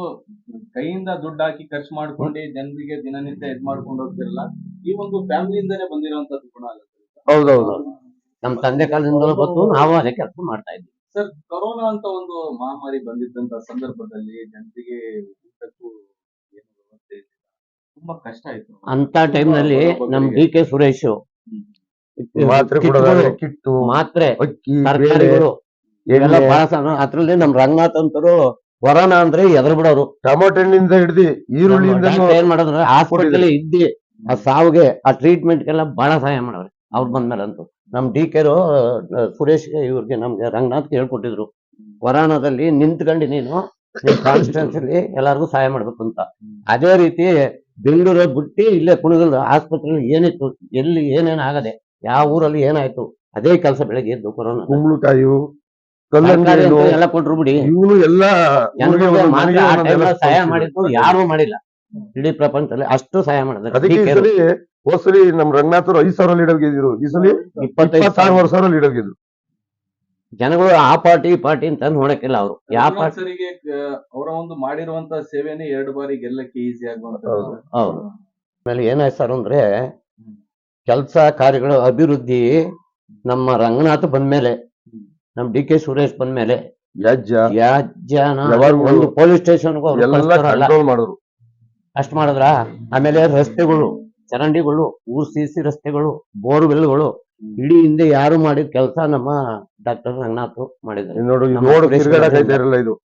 ಕೈಯಿಂದ ದುಡ್ಡು ಹಾಕಿ ಖರ್ಚು ಮಾಡ್ಕೊಂಡು ಜನರಿಗೆ ದಿನನಿತ್ಯ ಇದ್ ಮಾಡ್ಕೊಂಡು ಹೋಗ್ತಿರಲ್ಲ, ಈ ಒಂದು ಫ್ಯಾಮಿಲಿಯಿಂದನೇ ಬಂದಿರುವಂತದ್ದು ಗುಣ ಅಲ್ಲ? ಹೌದೌದು. ನಮ್ಮ ತಂದೆ ಕಾಲದಿಂದ ಬಂದು ನಾವು ಅದೇ ಕೆಲಸ ಮಾಡ್ತಾ ಇದ್ವಿ. ಸರ್, ಕೊರೋನಾ ಅಂತ ಒಂದು ಮಹಾಮಾರಿ ಬಂದಿದ್ದಂತ ಸಂದರ್ಭದಲ್ಲಿ ಜನರಿಗೆ ಊಟಕ್ಕೂ ಏನು ವ್ಯವಸ್ಥೆ ಇರ್ಲಿಲ್ಲ, ತುಂಬಾ ಕಷ್ಟ ಆಯ್ತು. ಅಂತ ಟೈಮ್ನಲ್ಲಿ ನಮ್ DK ಸುರೇಶ್ ಮಾತ್ರೆ ಕೊಡೋದಾದ್ರೆ ಕಿಟ್ಟು, ಮಾತ್ರೆ, ಅಕ್ಕಿ, ತರಕಾರಿಗಳು ಇವೆಲ್ಲ ಬಹಳ ಅದ್ರಲ್ಲಿ ನಮ್ ರಂಗನಾಥ್ ಅಂತರು ಕೊರೋನಾ ಅಂದ್ರೆ ಎದುರು ಬಿಡೋರು. ಟೊಮೊಟೊ ಹಣ್ಣಿಂದ ಹಿಡ್ದು ಈರುಳ್ಳಿಯಿಂದ ಏನ್ ಮಾಡಿದ್ರೆ ಹಾಸ್ಪಿಟಲ್ ಇದ್ದಿ ಆ ಸಾವಿಗೆ ಆ ಟ್ರೀಟ್ಮೆಂಟ್ಗೆಲ್ಲ ಬಹಳ ಸಹಾಯ ಮಾಡವ್ರೆ ಅವ್ರು ಬಂದ್ಮೇಲೆ. ಅಂತೂ ನಮ್ DK ಸುರೇಶ್ಗೆ ಇವ್ರಿಗೆ ನಮ್ಗೆ ರಂಗನಾಥ್ಗೆ ಹೇಳ್ಕೊಟ್ಟಿದ್ರು, ಕೊರೋನಾದಲ್ಲಿ ನಿಂತ್ಕೊಂಡು ನೀನು ನಿಮ್ ಕಾನ್ಸ್ಟಿಟ್ಯೂನ್ಸಿಲಿ ಎಲ್ಲಾರ್ಗು ಸಹಾಯ ಮಾಡ್ಬೇಕು ಅಂತ. ಅದೇ ರೀತಿ ಬೆಂಗಳೂರಲ್ಲಿ ಬಿಟ್ಟು ಇಲ್ಲೇ ಕುಣಿಗಲ್ ಆಸ್ಪತ್ರೆಯಲ್ಲಿ ಏನಿತ್ತು, ಎಲ್ಲಿ ಏನೇನ್ ಆಗದೆ, ಯಾವ ಊರಲ್ಲಿ ಏನಾಯ್ತು, ಅದೇ ಕೆಲಸ ಬೆಳಗ್ಗೆ ಎದ್ದು ಕೊರೋನಾ ಕುಂಬಳಕಾಯಿ, ತರಕಾರಿ ಎಲ್ಲ ಕೊಟ್ರು ಬಿಡಿ. ಇವನು ಎಲ್ಲ ಸಹಾಯ ಮಾಡಿದ್ದು ಯಾರು ಮಾಡಿಲ್ಲ ಇಡೀ ಪ್ರಪಂಚದಲ್ಲಿ, ಅಷ್ಟು ಸಹಾಯ ಮಾಡಿದ್ರೆ. ಅದಕ್ಕೆ ಈ ಸಲ ಹೋದ್ಸಲಿ ನಮ್ ರಂಗನಾಥರು 5,000 ಲೀಡರ್ ಗೆದ್ದಿದ್ರು, ಈ ಸಲ 26,000 ಲೀಡರ್ ಗೆದ್ರು. ಜನಗಳು ಆ ಪಾರ್ಟಿ ಈ ಪಾರ್ಟಿ ಅಂತ ನೋಡಕ್ಕಿಲ್ಲ. ಅವರು ಯಾವ ಪಾರ್ಟಿ ಸರಿಗೆ ಅವರ ಒಂದು ಮಾಡಿರುವಂತ ಸೇವೆನೇ 2 ಬಾರಿ ಗೆಲ್ಲಕ್ಕೆ ಈಸಿ ಆಗುವಂತ. ಹೌದು. ಆಮೇಲೆ ಏನಾಯ್ತು ಸರ್ ಅಂದ್ರೆ, ಕೆಲಸ ಕಾರ್ಯಗಳು ಅಭಿವೃದ್ಧಿ ನಮ್ಮ ರಂಗನಾಥ್ ಬಂದ್ಮೇಲೆ, ನಮ್ DK ಸುರೇಶ್ ಬಂದ್ಮೇಲೆ ಯಾಜ್ಯನ ಒಂದು ಪೊಲೀಸ್ ಸ್ಟೇಷನ್ಗೂ ಕಂಟ್ರೋಲ್ ಮಾಡೋರು. ಅಷ್ಟ್ ಮಾಡಿದ್ರ. ಆಮೇಲೆ ರಸ್ತೆಗಳು, ಚರಂಡಿಗಳು, ಊರ್ CC ರಸ್ತೆಗಳು, ಬೋರ್ವೆಲ್ಗಳು, ಇಡೀ ಹಿಂದೆ ಯಾರು ಮಾಡಿದ ಕೆಲಸ ನಮ್ಮ ಡಾಕ್ಟರ್ ರಂಗನಾಥ್ ಮಾಡಿದ್ದಾರೆ.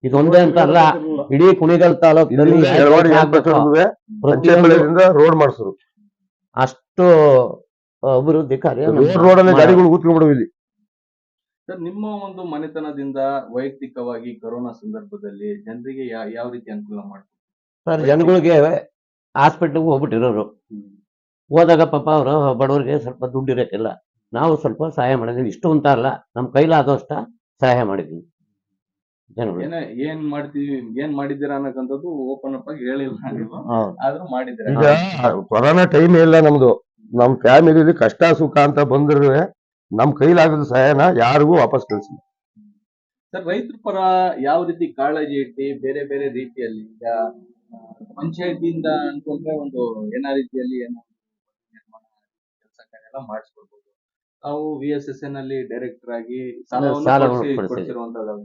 ಇದೊಂದೇ ಅಂತ ಅಲ್ಲ, ಇಡೀ ಕುಣಿಗಲ್ ತಾಲೂಕಿನಲ್ಲಿ ರೋಡ್ ಮಾಡಿಸೋರು. ಅಷ್ಟು ಅಭಿವೃದ್ಧಿ ಕಾರ್ಯ. ರೋಡಲ್ಲಿ ಗಾಡಿಗಳು ಕೂತ್ಕೊಂಡ್ಬಿಡುವ ಇಲ್ಲಿ. ಸರ್, ನಿಮ್ಮ ಒಂದು ಮನೆತನದಿಂದ ವೈಯಕ್ತಿಕವಾಗಿ ಕೊರೋನಾ ಸಂದರ್ಭದಲ್ಲಿ ಜನರಿಗೆ ಯಾವ ರೀತಿ ಅನುಕೂಲ ಮಾಡ್ತಾರೆ ಸರ್? ಜನಗಳಿಗೆ ಹಾಸ್ಪಿಟ್ಲಿಗೆ ಹೋಗ್ಬಿಟ್ಟಿರೋರು, ಹೋದಾಗ ಪಾಪ ಅವರು ಬಡವರಿಗೆ ಸ್ವಲ್ಪ ದುಡ್ಡು ಇರಕ್ಕಿಲ್ಲ, ನಾವು ಸ್ವಲ್ಪ ಸಹಾಯ ಮಾಡಿದ್ವಿ. ಇಷ್ಟು ಅಂತ ಅಲ್ಲ, ನಮ್ ಕೈಲಾದಷ್ಟ ಸಹಾಯ ಮಾಡಿದ್ವಿ. ಜನಗಳು ಏನ್ ಮಾಡ್ತೀವಿ, ಏನ್ ಮಾಡಿದ್ದೀರಾ ಅನ್ನೋಕ್ಕಂಥದ್ದು ಓಪನ್ ಅಪ್ ಆಗಿ ಹೇಳಿಲ್ಲ, ಆದ್ರೂ ಮಾಡಿದ್ರೆ. ಈಗ ಕೊರೋನಾ ಟೈಮ್ ಇಲ್ಲ ನಮ್ದು, ನಮ್ ಫ್ಯಾಮಿಲಿ ಕಷ್ಟ ಸುಖ ಅಂತ ಬಂದ್ರೆ ನಮ್ ಕೈಲಾಗದ ಸಹಾಯನ ಯಾರಿಗೂ ವಾಪಸ್ ಕಳಿಸಿಲ್ಲ. ಸರ್, ರೈತರ ಪರ ಯಾವ ರೀತಿ ಕಾಳಜಿ ಇಟ್ಟು ಬೇರೆ ಬೇರೆ ರೀತಿಯಲ್ಲಿ, ಈಗ ಪಂಚಾಯತಿಯಿಂದ ಅನ್ಕೊಂಡ್ರೆ ಒಂದು ಏನೋ ರೀತಿಯಲ್ಲಿ ಏನೋ ಕೆಲಸ ಕಾರ್ಯ ಮಾಡಿಸ್ಕೊಡ್ಬೋದು. ನಾವು VSSN ಅಲ್ಲಿ ಡೈರೆಕ್ಟರ್ ಆಗಿ ಕೊಡ್ತಿರುವಂತದ್ದು,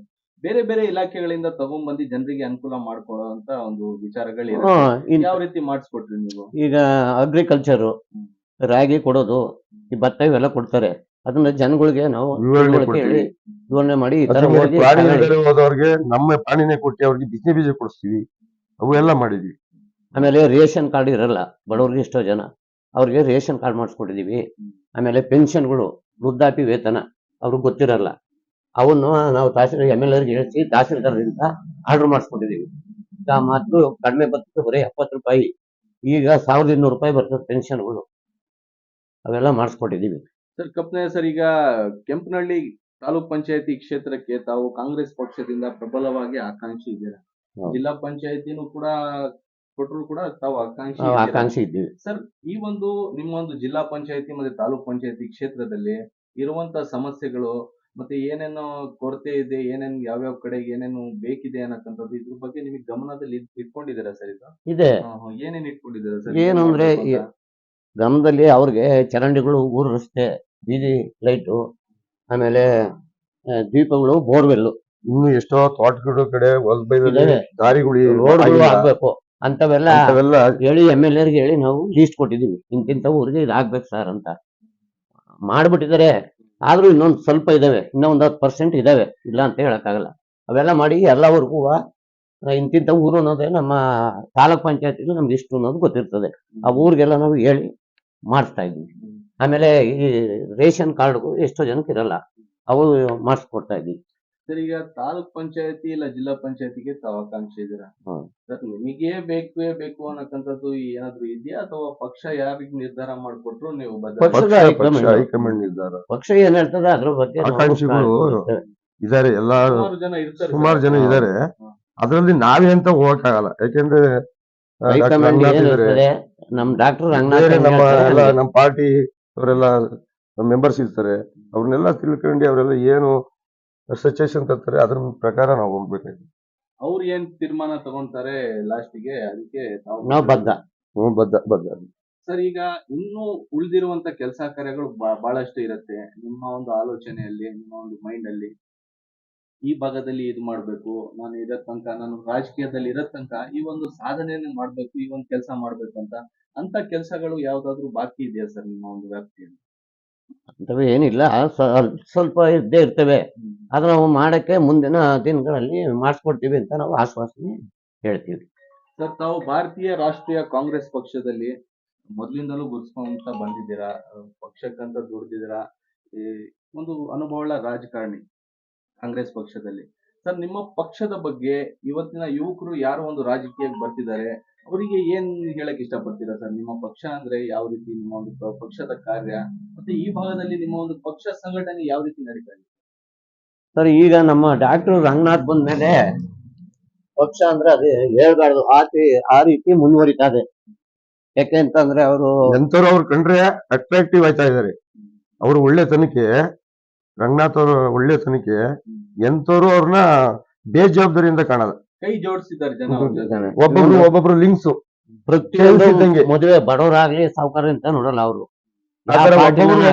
ಬೇರೆ ಬೇರೆ ಇಲಾಖೆಗಳಿಂದ ತಗೊಂಡ್ಬಂದು ಜನರಿಗೆ ಅನುಕೂಲ ಮಾಡ್ಕೊಳ್ಳುವಂತ ಒಂದು ವಿಚಾರಗಳು ಯಾವ ರೀತಿ ಮಾಡಿಸ್ಕೊಟ್ರಿ ನೀವು? ಈಗ ಅಗ್ರಿಕಲ್ಚರ್ ರಾಗಿ ಕೊಡೋದು, ಈ ಭತ್ತ ಇವೆಲ್ಲ ಕೊಡ್ತಾರೆ. ಅದನ್ನ ಜನಗಳಿಗೆ ನಾವು ವಿವರಣೆ ಮಾಡಿ ಹೋದವ್ರಿಗೆ ನಮ್ಮ ಪ್ರಾಣಿನೇ ಕೊಟ್ಟು ಅವ್ರಿಗೆ ಬಿಸಿ ಬೀಜ ಕೊಡಿಸ್ತೀವಿ, ಅವೆಲ್ಲ ಮಾಡಿದ್ವಿ. ಆಮೇಲೆ ರೇಷನ್ ಕಾರ್ಡ್ ಇರಲ್ಲ ಬಡವ್ರಿಗೆ, ಎಷ್ಟೋ ಜನ ಅವ್ರಿಗೆ ರೇಷನ್ ಕಾರ್ಡ್ ಮಾಡಿಸ್ಕೊಟ್ಟಿದೀವಿ. ಆಮೇಲೆ ಪೆನ್ಷನ್ಗಳು, ವೃದ್ಧಾಪ್ಯ ವೇತನ ಅವ್ರಿಗೆ ಗೊತ್ತಿರಲ್ಲ, ಅವನ್ನು ನಾವು MLA ಹೇಳಿಸಿ ತಹಸೀಲ್ದಾರ್ರಿಂದ ಆರ್ಡರ್ ಮಾಡಿಸ್ಕೊಟ್ಟಿದೀವಿ. ಮತ್ತು ಕಡಿಮೆ ಬರ್ತದೆ, ಬರೀ 70 ರೂಪಾಯಿ, ಈಗ 1,200 ರೂಪಾಯಿ ಬರ್ತದೆ ಪೆನ್ಷನ್ಗಳು, ಅವೆಲ್ಲ ಮಾಡಿಸ್ಕೊಟ್ಟಿದೀವಿ. ಸರ್ ಕಪ್ನೆ ಸರ್, ಈಗ ಕೆಂಪನಹಳ್ಳಿ ತಾಲೂಕ್ ಪಂಚಾಯತಿ ಕ್ಷೇತ್ರಕ್ಕೆ ತಾವು ಕಾಂಗ್ರೆಸ್ ಪಕ್ಷದಿಂದ ಪ್ರಬಲವಾಗಿ ಆಕಾಂಕ್ಷಿ ಇದ್ದೀರಾ. ಹೌದು. ಜಿಲ್ಲಾ ಪಂಚಾಯತಿನೂ ಕೂಡ ಕೊಟ್ಟರು ಕೂಡ ತಾವು ಆಕಾಂಕ್ಷಿ ನಾವು ಇದ್ದೀರಾ. ಆಕಾಂಕ್ಷಿ ಇದ್ದೀವಿ. ಸರ್, ಈ ಒಂದು ನಿಮ್ಮ ಒಂದು ಜಿಲ್ಲಾ ಪಂಚಾಯತಿ ಮತ್ತೆ ತಾಲೂಕ್ ಪಂಚಾಯತಿ ಕ್ಷೇತ್ರದಲ್ಲಿ ಇರುವಂತ ಸಮಸ್ಯೆಗಳು ಮತ್ತೆ ಏನೇನೋ ಕೊರತೆ ಇದೆ, ಏನೇನು ಯಾವ್ಯಾವ ಕಡೆಗೆ ಏನೇನು ಬೇಕಿದೆ ಅನ್ನಕ್ಕಂಥದ್ದು ಇದ್ರ ಬಗ್ಗೆ ನಿಮಗೆ ಗಮನದಲ್ಲಿ ಇಟ್ಕೊಂಡಿದ್ದೀರಾ ಸರ್ ಇದು? ಇದೆ. ಏನೇನ್ ಇಟ್ಕೊಂಡಿದ್ದೀರಾ ಸರ್? ಏನು ಅಂದ್ರೆ ಗ್ರಾಮದಲ್ಲಿ ಅವ್ರಿಗೆ ಚರಂಡಿಗಳು, ಊರು ರಸ್ತೆ, ಬೀದಿ ಲೈಟು, ಆಮೇಲೆ ದೀಪಗಳು, ಬೋರ್ವೆಲ್ಲು ಇನ್ನು ಎಷ್ಟೋ ತೋಟಗಳ ಕಡೆ ಹೊಲಬೈದಲ್ಲಿ ಇದಾವೆ. ದಾರಿಗಳು ರೋಡ್ಗಳು ಆಗ್ಬೇಕು ಅಂತವೆಲ್ಲ ಅವೆಲ್ಲ ಹೇಳಿ MLA ಗೆ ಹೇಳಿ ನಾವು ಲೀಸ್ಟ್ ಕೊಟ್ಟಿದೀವಿ. ಇಂತಿಂತ ಊರಿಗೆ ಇದು ಆಗ್ಬೇಕು ಸರ್ ಅಂತ ಮಾಡ್ಬಿಟ್ಟಿದ್ದಾರೆ. ಆದ್ರೂ ಇನ್ನೊಂದು ಸ್ವಲ್ಪ ಇದಾವೆ, ಇನ್ನೂ ಒಂದು 10% ಇದಾವೆ, ಇಲ್ಲ ಅಂತ ಹೇಳಕ್ಕಾಗಲ್ಲ. ಅವೆಲ್ಲ ಮಾಡಿ ಎಲ್ಲವರೆಗೂ ಇಂತಿಂತ ಊರು ಅನ್ನೋದೇ ನಮ್ಮ ತಾಲೂಕ್ ಪಂಚಾಯತಿಗೆ ನಮ್ಗೆ ಇಷ್ಟು ಅನ್ನೋದು ಗೊತ್ತಿರ್ತದೆ. ಆ ಊರಿಗೆಲ್ಲ ನಾವು ಹೇಳಿ ಮಾಡಿಸ್ತಾ ಇದ್ವಿ. ಆಮೇಲೆ ಈ ರೇಷನ್ ಕಾರ್ಡ್ಗಳು ಎಷ್ಟೋ ಜನಕ್ಕೆ ಇರಲ್ಲ, ಅವು ಮಾಡಿಸ್ಕೊಡ್ತಾ ಇದ್ವಿ. ಸರ್, ಈಗ ತಾಲೂಕ್ ಪಂಚಾಯತಿ ಇಲ್ಲ ಜಿಲ್ಲಾ ಪಂಚಾಯತಿಗೆ ತಾವು ಆಕಾಂಕ್ಷಿ ಇದ್ದೀರಾ. ಹ್ಮ್. ಸರ್, ನಿಮಗೆ ಬೇಕು ಅನ್ನಕ್ಕಂಥದ್ದು ಏನಾದ್ರು ಇದೆಯಾ, ಅಥವಾ ಪಕ್ಷ ಯಾರಿಗೆ ನಿರ್ಧಾರ ಮಾಡ್ಕೊಟ್ರು ನೀವು ಪಕ್ಷದ ಹೈಕಮಾಂಡ್ ನಿರ್ಧಾರ. ಪಕ್ಷ ಏನ್ ಹೇಳ್ತದೆ ಅದ್ರ ಬಗ್ಗೆ ನಾವು ಆಕಾಂಕ್ಷಿಗಳು ಕಾಯ್ತಾ ಇದಾರೆ, ಎಲ್ಲಾ ಸುಮಾರು ಜನ ಇರ್ತಾರೆ ಸುಮಾರು ಜನ ಹಾ. ಇದಾರೆ. ಅದ್ರಲ್ಲಿ ನಾವೇ ಅಂತ ಹೋಗಕ್ಕಾಗಲ್ಲ, ಯಾಕೆಂದ್ರೆ ಹೈಕಮಾಂಡ್ ಏನಿರ್ತದೆ, ನಮ್ ಡಾಕ್ಟರ್ ಬೇರೆ ನಮ್ಮ ಎಲ್ಲ ರಂಗನಾಥ್ ನಮ್ಮ ಪಾರ್ಟಿ ಅವರೆಲ್ಲ ಮೆಂಬರ್ಸ್ ಇರ್ತಾರೆ, ಅವ್ರನ್ನೆಲ್ಲ ತಿಳ್ಕೊಂಡು ಅವರೆಲ್ಲ ಏನು ಸಜೆಷನ್ ತರ್ತಾರೆ ಅದ್ರ ಪ್ರಕಾರ ನಾವು ಹೋಗ್ಬೇಕಾಯ್ತು. ಅವ್ರು ಏನ್ ತೀರ್ಮಾನ ತಗೊಂತಾರೆ ಲಾಸ್ಟಿಗೆ, ಅದಕ್ಕೆ ನಾವು ಬದ್ಧ. ಬದ್ಧ. ಸರ್, ಈಗ ಇನ್ನೂ ಉಳಿದಿರುವಂತ ಕೆಲಸ ಕಾರ್ಯಗಳು ಬಹಳಷ್ಟು ಇರುತ್ತೆ ನಿಮ್ಮ ಒಂದು ಆಲೋಚನೆಯಲ್ಲಿ, ನಿಮ್ಮ ಒಂದು ಮೈಂಡ್ ಅಲ್ಲಿ. ಈ ಭಾಗದಲ್ಲಿ ಇದು ಮಾಡ್ಬೇಕು, ನಾನು ಇರೋ ತನಕ, ನಾನು ರಾಜಕೀಯದಲ್ಲಿ ಇರೋ ತನಕ ಈ ಒಂದು ಸಾಧನೆಯನ್ನು ಮಾಡ್ಬೇಕು, ಈ ಒಂದು ಕೆಲಸ ಮಾಡ್ಬೇಕು ಅಂತ ಕೆಲಸಗಳು ಯಾವ್ದಾದ್ರು ಬಾಕಿ ಇದೆಯಾ ಸರ್ ನಿಮ್ಮ ಒಂದು ವ್ಯಾಪ್ತಿಯಲ್ಲಿ? ಅಂತವೇ ಏನಿಲ್ಲ, ಸ್ವಲ್ಪ ಇದ್ದೇ ಇರ್ತವೆ. ಆದ್ರೆ ನಾವು ಮಾಡಕ್ಕೆ ಮುಂದಿನ ದಿನಗಳಲ್ಲಿ ಮಾಡಿಸ್ಕೊಡ್ತೀವಿ ಅಂತ ನಾವು ಆಶ್ವಾಸನೆ ಹೇಳ್ತೀವಿ. ಸರ್, ತಾವು ಭಾರತೀಯ ರಾಷ್ಟ್ರೀಯ ಕಾಂಗ್ರೆಸ್ ಪಕ್ಷದಲ್ಲಿ ಮೊದಲಿಂದಲೂ ಗುರುಸ್ಕೊಂತ ಬಂದಿದ್ದೀರಾ, ಪಕ್ಷಕ್ಕಂತ ದುಡ್ದಿದ್ದೀರಾ, ಈ ಒಂದು ಅನುಭವಗಳ ರಾಜಕಾರಣಿ ಕಾಂಗ್ರೆಸ್ ಪಕ್ಷದಲ್ಲಿ. ಸರ್, ನಿಮ್ಮ ಪಕ್ಷದ ಬಗ್ಗೆ ಇವತ್ತಿನ ಯುವಕರು ಯಾರು ಒಂದು ರಾಜಕೀಯಕ್ಕೆ ಬರ್ತಿದ್ದಾರೆ, ಅವರಿಗೆ ಏನ್ ಹೇಳಕ್ ಇಷ್ಟಪಡ್ತೀರಾ ಸರ್? ನಿಮ್ಮ ಪಕ್ಷ ಅಂದ್ರೆ ಯಾವ ರೀತಿ, ನಿಮ್ಮ ಒಂದು ಪಕ್ಷದ ಕಾರ್ಯ, ಮತ್ತೆ ಈ ಭಾಗದಲ್ಲಿ ನಿಮ್ಮ ಒಂದು ಪಕ್ಷ ಸಂಘಟನೆ ಯಾವ ರೀತಿ ನಡೀತಾ ಇದೆ? ಸರ್, ಈಗ ನಮ್ಮ ಡಾಕ್ಟರ್ ರಂಗನಾಥ್ ಬಂದ್ಮೇಲೆ ಪಕ್ಷ ಅಂದ್ರೆ ಅದು ಹೇಳ್ಬಾರ್ದು, ಆ ರೀತಿ ಮುಂದುವರಿತಾ ಇದೆ. ಯಾಕೆ ಅಂತಂದ್ರೆ ಅವರು ಎಂತವ್ರು ಅವ್ರು ಕಂಡ್ರೆ ಅಟ್ರಾಕ್ಟಿವ್ ಆಯ್ತಾ ಇದಾರೆ. ಅವ್ರು ಒಳ್ಳೆತನಕ್ಕೆ, ರಂಗನಾಥ್ ಅವ್ರ ಒಳ್ಳೆತನಕ್ಕೆ ಎಂತವ್ರು ಅವ್ರನ್ನ ಬೇಜವಾಬ್ದಾರಿಯಿಂದ ಕಾಣಲ್ಲ. ಕೈ ಜೋಡಿಸಿದ್ದಾರೆ ಜನ ಅವ್ರ ಜೊತೆ. ಒಬ್ಬೊಬ್ರು ಲಿಂಕ್ಸ್ ಪ್ರತಿಯೊಂದು ಇದ್ದಂಗೆ. ಮದುವೆ ಬಡವರಾಗ್ಲಿ ಸಾವುಕಾರ ಅಂತ ನೋಡಲ್ಲ ಅವರು.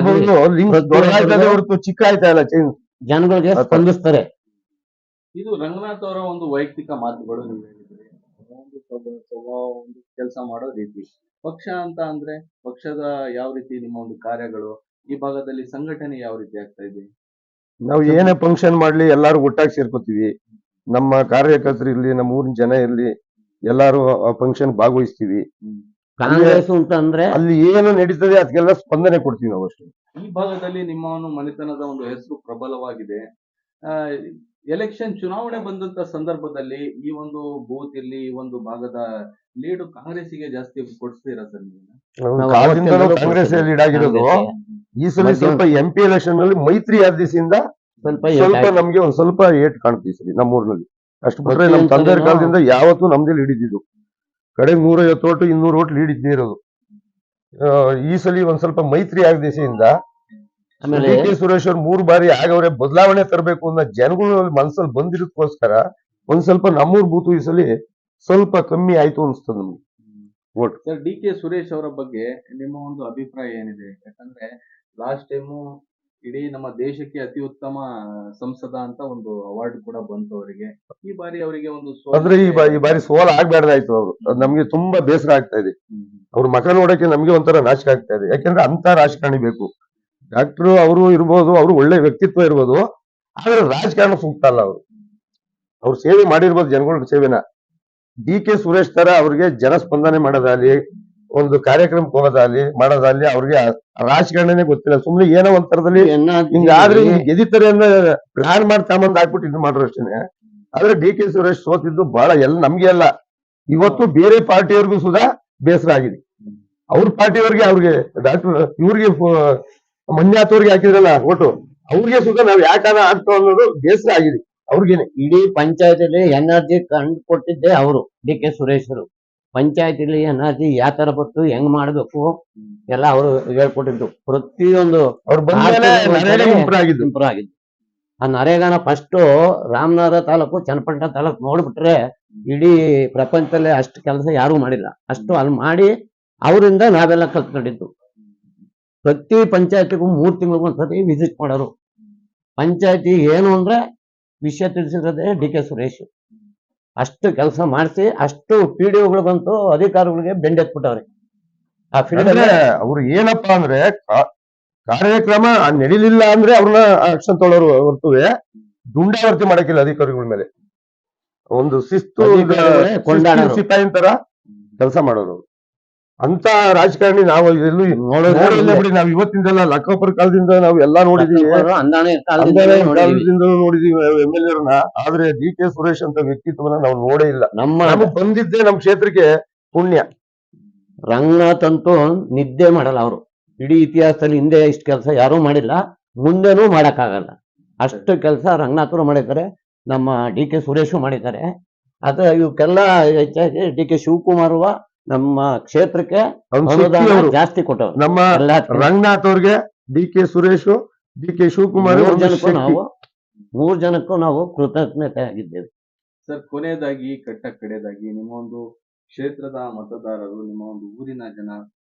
ಹೊರತು ಚಿಕ್ಕ ಆಯ್ತಾ ಇಲ್ಲ ಚೇಂಜ್ ಜನಗಳಿಗೆ ಸ್ಪಂದಿಸ್ತಾರೆ. ಇದು ರಂಗನಾಥ್ ಅವರ ಒಂದು ವೈಯಕ್ತಿಕ ಮಾತುಗಳು. ನೀವು ಹೇಳಿದ್ರಿ ಒಂದು ಕೆಲಸ ಮಾಡೋ ರೀತಿ. ಪಕ್ಷ ಅಂತ ಅಂದ್ರೆ ಪಕ್ಷದ ಯಾವ ರೀತಿ ನಿಮ್ಮ ಒಂದು ಕಾರ್ಯಗಳು, ಈ ಭಾಗದಲ್ಲಿ ಸಂಘಟನೆ ಯಾವ ರೀತಿ ಆಗ್ತಾ ಇದೆ? ನಾವು ಏನೇ ಫಂಕ್ಷನ್ ಮಾಡ್ಲಿ ಎಲ್ಲಾರು ಒಟ್ಟಾಗಿ ಸೇರ್ಕೋತೀವಿ. ನಮ್ಮ ಕಾರ್ಯಕರ್ತರು ಇರ್ಲಿ, ನಮ್ಮ ಊರಿನ ಜನ ಇರ್ಲಿ, ಎಲ್ಲಾರು ಆ ಫಂಕ್ಷನ್ ಭಾಗವಹಿಸ್ತೀವಿ. ಕಾಂಗ್ರೆಸ್ ಅಂತ ಅಂದ್ರೆ ಅಲ್ಲಿ ಏನು ನಡೀತದೆ ಅದಕ್ಕೆಲ್ಲ ಸ್ಪಂದನೆ ಕೊಡ್ತೀವಿ ನಾವು ಅಷ್ಟೇ. ಈ ಭಾಗದಲ್ಲಿ ನಿಮ್ಮ ಒಂದು ಮನೆತನದ ಒಂದು ಹೆಸರು ಪ್ರಬಲವಾಗಿದೆ. ಎಲೆಕ್ಷನ್ ಚುನಾವಣೆ ಬಂದಂತ ಸಂದರ್ಭದಲ್ಲಿ ಈ ಒಂದು ಬೂತ್ ಇರ್ಲಿ, ಈ ಒಂದು ಭಾಗದ ಲೀಡ್ ಕಾಂಗ್ರೆಸ್ಸಿಗೆ ಜಾಸ್ತಿ ಕೊಡ್ಸ್ತೀರಾ ಸರ್ ನೀವು? ನಾವು ಕಾಲದಿಂದಲೂ ಅವತ್ತಿಂದಲೂ ಕಾಂಗ್ರೆಸ್ ಲೀಡ್ ಆಗಿರೋದು. ಈ ಸಲ ಸ್ವಲ್ಪ MP ಎಲೆಕ್ಷನ್ ನಲ್ಲಿ ಮೈತ್ರಿ ಆದೇಶದಿಂದ ಸ್ವಲ್ಪ ನಮ್ಗೆ ಒಂದ್ ಸ್ವಲ್ಪ ಏಟ್ ಕಾಣ್ತೀವಿ ಸರಿ ನಮ್ಮೂರಿನಲ್ಲಿ. ಅಷ್ಟು ಬಿಟ್ರೆ ನಮ್ ತಂದೆಯ ಕಾಲದಿಂದ ಯಾವತ್ತೂ ನಮ್ದೇ ಲೀಡ್ ಇದ್ದಿದ್ದು. ಕಡೆ 150 ಓಟು 200 ಓಟ್ ಲೀಡ್ ಇದ್ದೇ ಇರೋದು. ಈ ಸಲ ಒಂದ್ ಸ್ವಲ್ಪ ಮೈತ್ರಿ ಆದೇಶದಿಂದ DK ಸುರೇಶ್ ಅವ್ರು 3 ಬಾರಿ ಆಗವ್ರೆ, ಬದಲಾವಣೆ ತರಬೇಕು ಅನ್ನೋ ಜನಗಳು ಮನಸ್ಸಲ್ಲಿ ಬಂದಿರೋದಕ್ಕೋಸ್ಕರ ಒಂದ್ ಸ್ವಲ್ಪ ನಮ್ಮೂರ್ ಬೂತು ಈ ಸಲ ಸ್ವಲ್ಪ ಕಮ್ಮಿ ಆಯ್ತು ಅನ್ಸ್ತದೆ ನಮ್ಗೆ ಓಟ್. ಸರ್, DK ಸುರೇಶ್ ಅವರ ಬಗ್ಗೆ ನಿಮ್ಮ ಒಂದು ಅಭಿಪ್ರಾಯ ಏನಿದೆ? ಯಾಕಂದ್ರೆ ಲಾಸ್ಟ್ ಟೈಮು ಇಡೀ ನಮ್ಮ ದೇಶಕ್ಕೆ ಅತಿ ಉತ್ತಮ ಸಂಸದ ಅಂತ ಒಂದು ಅವಾರ್ಡ್ ಕೂಡ ಬಂತು ಅವರಿಗೆ. ಈ ಬಾರಿ ಅವರಿಗೆ ಒಂದು ಅಂದ್ರೆ ಈ ಬಾರಿ ಸೋಲ್ ಆಗ್ಬಾರ್ದಾಯ್ತು ಅವ್ರು. ಅದ್ ನಮ್ಗೆ ತುಂಬಾ ಬೇಸರ ಆಗ್ತಾ ಇದೆ. ಅವ್ರ ಮಕ ನೋಡಕ್ಕೆ ನಮ್ಗೆ ಒಂಥರ ನಾಚಿಕೆ ಆಗ್ತಾ ಇದೆ. ಯಾಕಂದ್ರೆ ಅಂತ ರಾಜಕಾರಣಿ ಬೇಕು. ಡಾಕ್ಟ್ರು ಅವರು ಇರ್ಬೋದು, ಅವ್ರು ಒಳ್ಳೆ ವ್ಯಕ್ತಿತ್ವ ಇರ್ಬೋದು, ಆದ್ರೆ ರಾಜಕಾರಣ ಸೂಕ್ತ ಅಲ್ಲ. ಅವ್ರು ಸೇವೆ ಮಾಡಿರ್ಬೋದು ಜನಗಳ ಸೇವೆನ. DK ಸುರೇಶ್ ತರ ಅವ್ರಿಗೆ ಜನ ಸ್ಪಂದನೆ ಮಾಡೋದಾಗ್ಲಿ, ಒಂದು ಕಾರ್ಯಕ್ರಮಕ್ಕೆ ಹೋಗೋದಾಗ್ಲಿ ಮಾಡೋದಾಗ್ಲಿ ಅವ್ರಿಗೆ ರಾಜಕಾರಣನೇ ಗೊತ್ತಿಲ್ಲ. ಸುಮ್ನೆ ಏನೋ ಒಂಥರದಲ್ಲಿ ಹಿಂಗಾದ್ರೆ ಗೆದಿತಾರೆ ಅನ್ನೋ ಪ್ಲಾನ್ ಮಾಡಿ ತಾಮಂದ್ ಹಾಕ್ಬಿಟ್ಟು ಇದು ಮಾಡ್ರು ಅಷ್ಟೇನೆ. ಆದ್ರೆ DK ಸುರೇಶ್ ಸೋತಿದ್ದು ಬಹಳ ನಮ್ಗೆ ಅಲ್ಲ, ಇವತ್ತು ಬೇರೆ ಪಾರ್ಟಿಯವ್ರಿಗೂ ಸುಧಾ ಬೇಸರ ಆಗಿದೆ. ಅವ್ರ ಪಾರ್ಟಿಯವ್ರಿಗೆ ಅವ್ರಿಗೆ ಡಾಕ್ಟರ್ ಇವ್ರಿಗೆ ಮಂಜಾತವ್ರಿಗೆ ಹಾಕಿದ್ರಲ್ಲ ಓಟು, ಅವ್ರಿಗೆ ಸುತ್ತ ನಾವ್ ಯಾಕನ ಆಗ್ತಾವ ಅನ್ನೋದು ಬೇಸರ ಆಗಿದೆ ಅವ್ರಿಗೇನೆ. ಇಡೀ ಪಂಚಾಯತಿಲಿ ಎನರ್ಜಿ ಕಂಡು ಕೊಟ್ಟಿದ್ದೆ ಅವರು, ಡಿ ಕೆ ಸುರೇಶರು. ಪಂಚಾಯತಿಲಿ ಎನರ್ಜಿ ಯಾವ ತರ ಬತ್ತು, ಹೆಂಗ್ ಮಾಡ್ಬೇಕು ಎಲ್ಲ ಅವರು ಹೇಳ್ಕೊಟ್ಟಿದ್ದು. ಪ್ರತಿಯೊಂದು ಅವ್ರು ಬಂದ್ಮೇಲೆ ಇಂಪ್ರೂವ್ ಆಗಿದ್ದು. ಇಂಪ್ರೂವ್ ಆಗಿದ್ದು. ಆ ನರೇಗಾನ ಫಸ್ಟ್ ರಾಮನಗರ ತಾಲೂಕು ಚನ್ನಪಟ್ಟಣ ತಾಲೂಕು ನೋಡ್ಬಿಟ್ರೆ ಇಡೀ ಪ್ರಪಂಚದಲ್ಲೇ ಅಷ್ಟು ಕೆಲಸ ಯಾರು ಮಾಡಿಲ್ಲ. ಅಷ್ಟು ಅಲ್ಲಿ ಮಾಡಿ ಅವರಿಂದ ನಾವೆಲ್ಲ ಕಲ್ತ್ಕೊಂಡಿದ್ದು. ಪ್ರತಿ ಪಂಚಾಯತಿಗೂ 3 ತಿಂಗಳಿಗೂ ಒಂದ್ಸತಿ ವಿಸಿಟ್ ಮಾಡೋರು. ಪಂಚಾಯತಿ ಏನು ಅಂದ್ರೆ ವಿಷಯ ತಿಳಿಸಿರೋದೇ ಡಿ ಕೆ ಸುರೇಶ್. ಅಷ್ಟು ಕೆಲಸ ಮಾಡಿಸಿ ಅಷ್ಟು ಪಿಡಿಒಗಳು ಬಂತು, ಅಧಿಕಾರಿಗಳಿಗೆ ಬೆಂಡೆತ್ಬಿಟ್ಟವ್ರೆ ಆ ಫೀಲ್ಡ್. ಅವ್ರು ಏನಪ್ಪಾ ಅಂದ್ರೆ ಕಾರ್ಯಕ್ರಮ ನಡೀಲಿಲ್ಲ ಅಂದ್ರೆ ಅವ್ರನ್ನ ಆಕ್ಷನ್ ತೊಗೊಳೋರು ಹೊರತುವೆ ದುಂಡಾವರ್ತಿ ಮಾಡಕ್ಕಿಲ್ಲ ಅಧಿಕಾರಿಗಳ ಮೇಲೆ. ಒಂದು ಶಿಸ್ತು ಸಿಪಾಯಿ ತರ ಕೆಲಸ ಮಾಡೋರು ಅಂತ ರಾಜಕಾರಣಿ ನಾವು ಎಲ್ಲೂ ನೋಡಿಲ್ಲ ಬಿಡಿ. ನಾವ್ ಇವತ್ತಿಂದಲ್ಲ, ಲಕ್ಕಾಪುರ ಕಾಲದಿಂದ ನಾವು ಎಲ್ಲಾ ನೋಡಿದೀವಿ, ಕಾಲದಿಂದ ನೋಡಿದೀವಿ ಎಂ ಎಲ್ ಎರ್ನ. ಆದ್ರೆ ಡಿ ಕೆ ಸುರೇಶ್ ಅಂತ ವ್ಯಕ್ತಿತ್ವನ ನಾವು ನೋಡೇ ಇಲ್ಲ. ನಮಗ್ ಬಂದಿದ್ದೆ ನಮ್ ಕ್ಷೇತ್ರಕ್ಕೆ ಪುಣ್ಯ. ರಂಗನಾಥ್ ಅಂತೂ ನಿದ್ದೆ ಮಾಡಲ್ಲ ಅವರು. ಇಡೀ ಇತಿಹಾಸದಲ್ಲಿ ಹಿಂದೆ ಇಷ್ಟು ಕೆಲಸ ಯಾರೂ ಮಾಡಿಲ್ಲ, ಮುಂದೆನೂ ಮಾಡಕ್ಕಾಗಲ್ಲ. ಅಷ್ಟು ಕೆಲಸ ರಂಗನಾಥರು ಮಾಡಿದ್ದಾರೆ, ನಮ್ಮ ಡಿ ಕೆ ಸುರೇಶು ಮಾಡಿದ್ದಾರೆ. ಅದು ಇವಕ್ಕೆಲ್ಲ ಹೆಚ್ಚಾಗಿ ಡಿ ಕೆ ಶಿವಕುಮಾರ್ ನಮ್ಮ ಕ್ಷೇತ್ರಕ್ಕೆ ಜಾಸ್ತಿ ಕೊಟ್ಟವ್ರು. ನಮ್ಮ ರಂಗನಾಥ್ ಅವ್ರಿಗೆ, D K Suresh, D K Shivakumar ಮೂರ್ ಜನಕ್ಕೂ ನಾವು ಕೃತಜ್ಞತೆ ಆಗಿದ್ದೇವೆ. ಸರ್, ಕೊನೆಯದಾಗಿ ಕಡೆಯದಾಗಿ ನಿಮ್ಮ ಒಂದು ಕ್ಷೇತ್ರದ ಮತದಾರರು, ನಿಮ್ಮ ಒಂದು ಊರಿನ ಜನ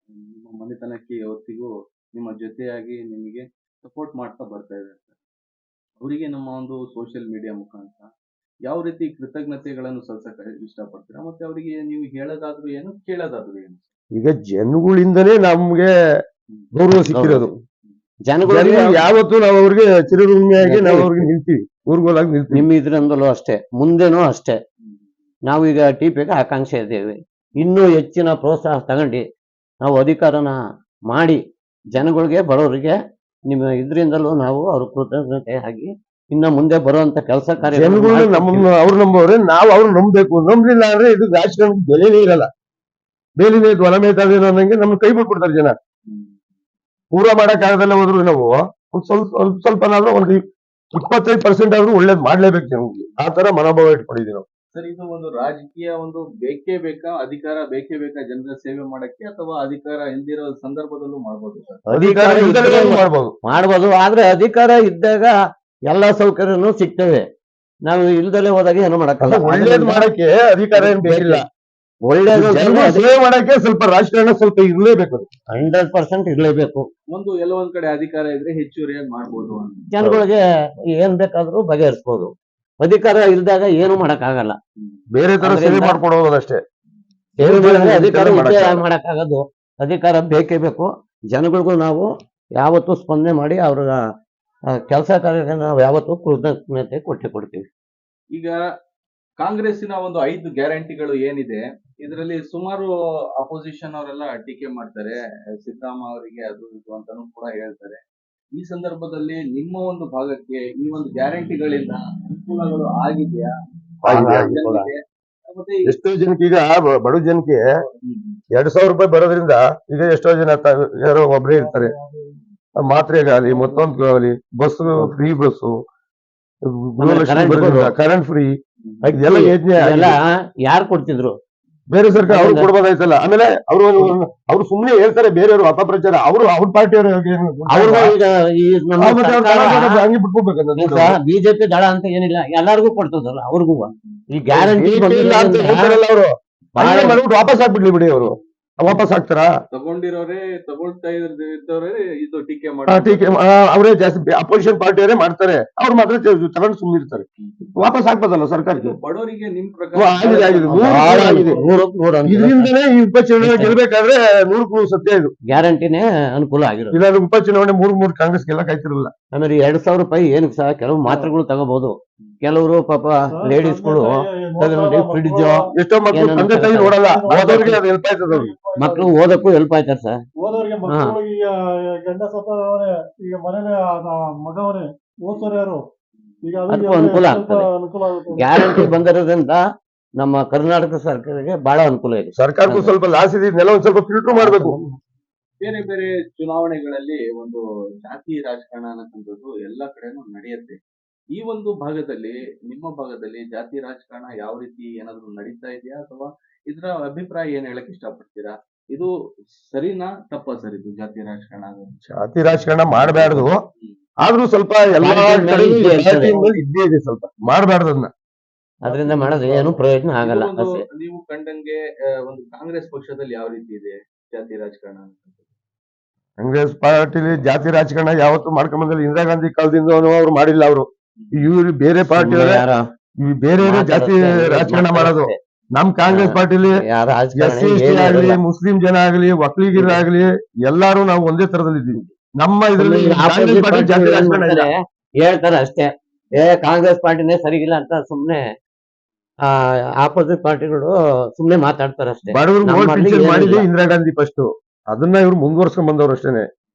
ನಿಮ್ಮ ಮನೆತನಕ್ಕೆ ಯಾವತ್ತಿಗೂ ನಿಮ್ಮ ಜೊತೆಯಾಗಿ ನಿಮಗೆ ಸಪೋರ್ಟ್ ಮಾಡ್ತಾ ಬರ್ತಾ ಇದ್ದಾರೆ ಸರ್. ಅವರಿಗೆ ನಮ್ಮ ಒಂದು ಸೋಷಿಯಲ್ ಮೀಡಿಯಾ ಮುಖಾಂತರ ಯಾವ ರೀತಿ ಕೃತಜ್ಞತೆಗಳನ್ನು ಸಲ್ಲಿಸಕ್ಕೆ ಇಷ್ಟಪಡ್ತೀರಾ, ಮತ್ತೆ ಅವರಿಗೆ ನೀವು ಹೇಳೋದಾದ್ರೂ ಏನು, ಕೇಳೋದಾದ್ರೂ ಏನು? ಈಗ ಜನಗಳಿಂದನೇ ನಮ್ಗೆ ಗೌರವ ಸಿಕ್ಕಿರೋದು. ಜನಗಳಿಗೆ ಯಾವತ್ತು ನಾವು ಅವ್ರಿಗೆ ಚಿರಋಣಿಯಾಗಿ ನಾವು ಅವ್ರಿಗೆ ನಿಲ್ತೀವಿ, ಊರ್ಗೋಲಾಗಿ ನಿಲ್ತೀವಿ. ನಿಮ್ಮ ಇದ್ರಿಂದಲೂ ಅಷ್ಟೇ, ಮುಂದೆನೂ ಅಷ್ಟೇ. ನಾವೀಗ ಟಿಪಿಗೆ ಆಕಾಂಕ್ಷೆ ಇದ್ದೇವೆ. ಇನ್ನೂ ಹೆಚ್ಚಿನ ಪ್ರೋತ್ಸಾಹ ತಗೊಂಡು ನಾವು ಅಧಿಕಾರನ ಮಾಡಿ ಜನಗಳಿಗೆ ಬರೋರಿಗೆ ನಿಮ್ಮ ಇದರಿಂದಲೂ ನಾವು ಅವ್ರ ಕೃತಜ್ಞತೆ ಆಗಿ ಇನ್ನ ಮುಂದೆ ಬರುವಂತ ಕೆಲಸ ಕಾರ್ಯ ಜನಗಳು ನಮ್ಮನ್ನು ಅವ್ರು ನಂಬೋರೆ, ನಾವು ಅವ್ರು ನಂಬಬೇಕು. ನಂಬಲಿಲ್ಲ ಅಂದ್ರೆ ಇದು ರಾಜಕಾರಣಕ್ಕೆ ಬೆಲೆನೇ ಇರಲ್ಲ. ಬೇಲಿನೇ ಹೊಲ ಮೇಯ್ತಾದೇನೋ ಅನ್ನಂಗೆ ನಮ್ಗೆ ಕೈ ಬಿಟ್ಬಿಡ್ತಾರೆ ಜನ. ಪೂರ ಮಾಡಕ್ ಆಗದಲ್ಲ ಹೋದ್ರು ನಾವು ಒಂದ್ ಸ್ವಲ್ಪನಾದ್ರೂ ಒಂದು 25% ಆದ್ರೂ ಒಳ್ಳೇದ್ ಮಾಡ್ಲೇಬೇಕು ಜನಗಳಿಗೆ. ಆ ತರ ಮನೋಭಾವ ಇಟ್ಕೊಂಡಿದೀವಿ ನಾವು. ಸರ್, ಇದು ಒಂದು ರಾಜಕೀಯ ಒಂದು ಬೇಕೇ ಬೇಕಾ, ಅಧಿಕಾರ ಬೇಕೇ ಬೇಕಾ ಜನರ ಸೇವೆ ಮಾಡಕ್ಕೆ, ಅಥವಾ ಅಧಿಕಾರ ಇಲ್ದಿರೋ ಸಂದರ್ಭದಲ್ಲೂ ಮಾಡ್ಬೋದು ಸರ್? ಅಧಿಕಾರ ಇಲ್ದಲೇ ಮಾಡ್ಬೋದು. ಆದ್ರೆ ಅಧಿಕಾರ ಇದ್ದಾಗ ಎಲ್ಲಾ ಸೌಕರ್ಯನೂ ಸಿಗ್ತವೆ. ನಾವು ಇಲ್ದಲೇ ಹೋದಾಗ ಏನು ಮಾಡಕ್ಕಲ್ಲ. ಒಳ್ಳೇದ್ ಮಾಡಕ್ಕೆ ಅಧಿಕಾರ ಏನ್ ಬೇಕಿಲ್ಲ. ಒಳ್ಳೇದು ಸೇವೆ ಮಾಡಕ್ಕೆ ಸ್ವಲ್ಪ ರಾಜಕಾರಣ ಸ್ವಲ್ಪ ಇರ್ಲೇಬೇಕು. 100% ಇರ್ಲೇಬೇಕು. ಎಲ್ಲೋ ಒಂದ್ ಕಡೆ ಅಧಿಕಾರ ಇದ್ರೆ ಹೆಚ್ಚುವರಿಯಾಗಿ ಮಾಡ್ಬೋದು ಅಂತ ಜನಗಳಿಗೆ ಏನ್ ಬೇಕಾದ್ರೂ ಬಗೆಹರಿಸಬಹುದು. ಅಧಿಕಾರ ಇಲ್ದಾಗ ಏನು ಮಾಡಕ್ಕಾಗಲ್ಲ. ಬೇರೆ ತರ ಸೇವೆ ಮಾಡ್ಕೊಂಡು ಹೋಗೋದಷ್ಟೇ. ಅಧಿಕಾರ ಮಾಡಕ್ಕಾಗದು. ಅಧಿಕಾರ ಬೇಕೇ ಬೇಕು. ಜನಗಳಿಗೂ ನಾವು ಯಾವತ್ತೂ ಸ್ಪಂದನೆ ಮಾಡಿ ಅವ್ರ ಕೆಲಸ ಕಾರ್ಯಕ್ಕೆ ನಾವು ಯಾವತ್ತೂ ಕೃತಜ್ಞತೆ ಕೊಡ್ತೀವಿ. ಈಗ ಕಾಂಗ್ರೆಸ್ಸಿನ ಒಂದು 5 ಗ್ಯಾರಂಟಿಗಳು ಏನಿದೆ, ಇದರಲ್ಲಿ ಸುಮಾರು ಅಪೋಸಿಷನ್ ಅವರೆಲ್ಲ ಟೀಕೆ ಮಾಡ್ತಾರೆ. ಸಿದ್ದರಾಮ ಅವರಿಗೆ ಅದು ಇದು ಅಂತಾನು ಕೂಡ ಹೇಳ್ತಾರೆ. ಈ ಸಂದರ್ಭದಲ್ಲಿ ನಿಮ್ಮ ಒಂದು ಭಾಗಕ್ಕೆ ಈ ಒಂದು ಗ್ಯಾರಂಟಿಗಳಿಂದ ಅನುಕೂಲಗಳು ಆಗಿದೆಯಾ? ಮತ್ತೆ ಎಷ್ಟೋ ಜನಕ್ಕೆ ಈಗ ಬಡ ಜನಕ್ಕೆ 2,000 ರೂಪಾಯಿ ಬರೋದ್ರಿಂದ ಈಗ ಎಷ್ಟೋ ಜನ ಯಾರೋ ಒಬ್ಬರೇ ಇರ್ತಾರೆ. ಮಾತ್ರೆಗಾಗಲಿ ಮತ್ತೊಂದ್ಗಾಗಲಿ, bus free, bus, current free, ಇದೆಲ್ಲ ಯೋಜನೆ ಯಾರು ಕೊಡ್ತಿದ್ರು? ಬೇರೆ ಸರ್ಕಾರ ಅವ್ರು ಕೊಡ್ಬೋದಾಯ್ತಲ್ಲ. ಆಮೇಲೆ ಅವ್ರು ಸುಮ್ನೆ ಹೇಳ್ತಾರೆ ಬೇರೆಯವರು ಅಪಪ್ರಚಾರ. ಅವ್ರ ಪಾರ್ಟಿಯವರು ಹಂಗೆ ಬಿಟ್ಕೋಬೇಕಂತ. ಬಿಜೆಪಿ ದಳ ಅಂತ ಏನಿಲ್ಲ, ಎಲ್ಲಾರ್ಗು ಕೊಡ್ತದಲ್ಲ ಅವ್ರಿಗೂ. ಈ ಗ್ಯಾರಂಟಿ ಅವರು ವಾಪಸ್ ಹಾಕ್ಬಿಡ್ಲಿ ಬಿಡಿ. ಅವರು ವಾಪಸ್ ಹಾಕ್ತಾರ? ತಗೊಂಡಿರೋರೇ ತಗೊಳ್ತಾ ಇದ್ದವರೇ ಇದು ಟೀಕೆ ಅವರೇ ಜಾಸ್ತಿ ಅಪೋಸಿಷನ್ ಪಾರ್ಟಿಯವರೇ ಮಾಡ್ತಾರೆ. ಅವ್ರು ಮಾತ್ರ ತಗೊಂಡು ಸುಮ್ಮನಿರ್ತಾರೆ. ವಾಪಸ್ ಹಾಕ್ಬೋದಲ್ಲ ಸರ್ಕಾರಕ್ಕೆ. ಬಡವರಿಗೆ ನಿಮ್ ಇದರಿಂದನೇ ಈ ಉಪಚುನಾವಣೆ ಗೆಲ್ಬೇಕಾದ್ರೆ 100% ಸತ್ಯ. ಇದು ಗ್ಯಾರಂಟಿನೇ ಅನುಕೂಲ ಆಗಿರೋದು. ಇಲ್ಲಾಂದ್ರೆ ಉಪಚುನಾವಣೆ 3 ಕಾಂಗ್ರೆಸ್ ಗೆಲ್ಲಕ್ ಆಯ್ತಿರಲ್ಲ. ಆಮೇಲೆ 2,000 ರೂಪಾಯಿ ಏನಕ್ಕೆ ಸಹ ಕೆಲವು ಮಾತ್ರೆಗಳು ತಗೋಬಹುದು. ಕೆಲವರು ಪಾಪ ಲೇಡೀಸ್ಗಳು ಫ್ರಿಡ್ಜ್, ಎಷ್ಟೋ ಮಕ್ಕಳು ತಂದೆ ತಾಯಿ ನೋಡಲ್ಲ, ಓದೋರಿಗೆ ಅದು ಹೆಲ್ಪ್ ಆಯ್ತದ. ಮಕ್ಕಳು ಓದಕ್ಕೂ ಹೆಲ್ಪ್ ಆಯ್ತಾರೆ ಸರ್. ಓದೋರಿಗೆ ಈಗ ಗಂಡ ಸತ್ತವನೇ, ಈಗ ಮನೇಲಿ ಮಗವನೇ ಓದ್ತಾರೆ ಯಾರು, ಈಗ ಅದಕ್ಕೂ ಅನುಕೂಲ ಆಗ್ತದೆ. ಗ್ಯಾರಂಟಿ ಬಂದಿರೋದ್ರಿಂದ ನಮ್ಮ ಕರ್ನಾಟಕ ಸರ್ಕಾರಕ್ಕೆ ಬಹಳ ಅನುಕೂಲ ಇದೆ. ಸರ್ಕಾರಕ್ಕೂ ಸ್ವಲ್ಪ ಲಾಸ್ ಇದೆ. ಇದನ್ನೆಲ್ಲ ಒಂದ್ ಸ್ವಲ್ಪ ಫಿಲ್ಟರ್ ಮಾಡ್ಬೇಕು. ಬೇರೆ ಬೇರೆ ಚುನಾವಣೆಗಳಲ್ಲಿ ಒಂದು ಜಾತಿ ರಾಜಕಾರಣ ಅನ್ನತಕ್ಕಂಥದ್ದು ಎಲ್ಲ ಕಡೆನೂ ನಡೆಯುತ್ತೆ. ಈ ಒಂದು ಭಾಗದಲ್ಲಿ, ನಿಮ್ಮ ಭಾಗದಲ್ಲಿ ಜಾತಿ ರಾಜಕಾರಣ ಯಾವ ರೀತಿ ಏನಾದ್ರು ನಡೀತಾ ಇದೆಯಾ? ಅಥವಾ ಇದರ ಅಭಿಪ್ರಾಯ ಏನ್ ಹೇಳಕ್ ಇಷ್ಟಪಡ್ತೀರಾ? ಇದು ಸರಿನಾ ತಪ್ಪಾ ಸರ್ ಇದು ಜಾತಿ ರಾಜಕಾರಣ ಆಗೋದು? ಜಾತಿ ರಾಜಕಾರಣ ಮಾಡಬಾರ್ದು, ಆದ್ರೂ ಸ್ವಲ್ಪ ಎಲ್ಲಾ ಪಾರ್ಟಿ ಮೇಲೆ ಕಡೆ ಇದ್ದೇ ಇರ್ತದೆ. ಇದ್ದೇ ಇದೆ, ಸ್ವಲ್ಪ ಮಾಡಬಾರ್ದು ಅದನ್ನ. ಅದರಿಂದ ಮಾಡೋದು ಏನು ಪ್ರಯೋಜನ ಆಗಲ್ಲ ಇದು ಒಂದು ಅಷ್ಟೇ. ನೀವು ಕಂಡಂಗೆ ಒಂದು ಕಾಂಗ್ರೆಸ್ ಪಕ್ಷದಲ್ಲಿ ಯಾವ ರೀತಿ ಇದೆ ಜಾತಿ ರಾಜಕಾರಣ ಅನ್ನೋದು? ಕಾಂಗ್ರೆಸ್ ಪಾರ್ಟಿಲಿ ಜಾತಿ ರಾಜಕಾರಣ ಯಾವತ್ತು ಮಾಡ್ಕೊಂಡ್ ಬಂದಿಲ್ಲ. ಇಂದಿರಾ ಗಾಂಧಿ ಕಾಲದಿಂದ ಅವ್ರು ಮಾಡಿಲ್ಲ. ಅವರು ಇವ್ರು ಬೇರೆ ಪಾರ್ಟಿ ಸುಮ್ನೆ ಯಾರೋ ಬೇರೆ ಜಾತಿ ಮಾತಾಡೋದು, ರಾಜಕಾರಣ ಮಾಡೋದು. ಮಾತಾಡೋದು. ನಮ್ ಕಾಂಗ್ರೆಸ್ ಪಾರ್ಟಿಲಿ ಯಾರ ಎಸ್ ಸಿ ರಾಜಕಾರಣಿ ಎಸ್ ಟಿ ಏನೂ ಆಗ್ಲಿ, ಇರಲ್ಲ. ಮುಸ್ಲಿಂ ಜನ ಆಗ್ಲಿ, ಒಕ್ಕಲಿಗರಾಗ್ಲಿ ಎಲ್ಲಾರು ನಾವು ಒಂದೇ ತರದಲ್ಲಿ ಇದ್ದೀವಿ. ನಮ್ಮ ಇದ್ರಲ್ಲಿ ಸುಮ್ನೆ ಕಾಂಗ್ರೆಸ್ opposite ಪಾರ್ಟಿ party ಜಾತಿ ಏನ್ ರಾಜಕಾರಣ ಇಲ್ಲ. ಮಾಡ್ತಾರೆ, ಹೇಳ್ತಾರೆ ಅಷ್ಟೇ. ಕಾಂಗ್ರೆಸ್ ಪಾರ್ಟಿನೇ ಸರಿಗಿಲ್ಲ ಅಂತ ಸುಮ್ನೆ ಆಪೋಸಿಟ್ ಪಾರ್ಟಿಗಳು ಸುಮ್ನೆ ಮಾತಾಡ್ತಾರೆ ಅಷ್ಟೇ. ಬಡವ್ರಿಗೆ ನಮ್ಮ ನೋಟ್ ಮಾಡ್ಲಿಕ್ಕೆ ಪಿಂಚಣಿ ಏನೂ ಮಾಡಿದ್ದೆ ಇಲ್ಲ. ಇಂದಿರಾ ಗಾಂಧಿ ಫಸ್ಟ್. ಅದನ್ನ ಇವ್ರು ಮುಂದುವರ್ಸ್ಕೊಂಡ್ ಬಂದವ್ರು ಅಷ್ಟೇನೆ,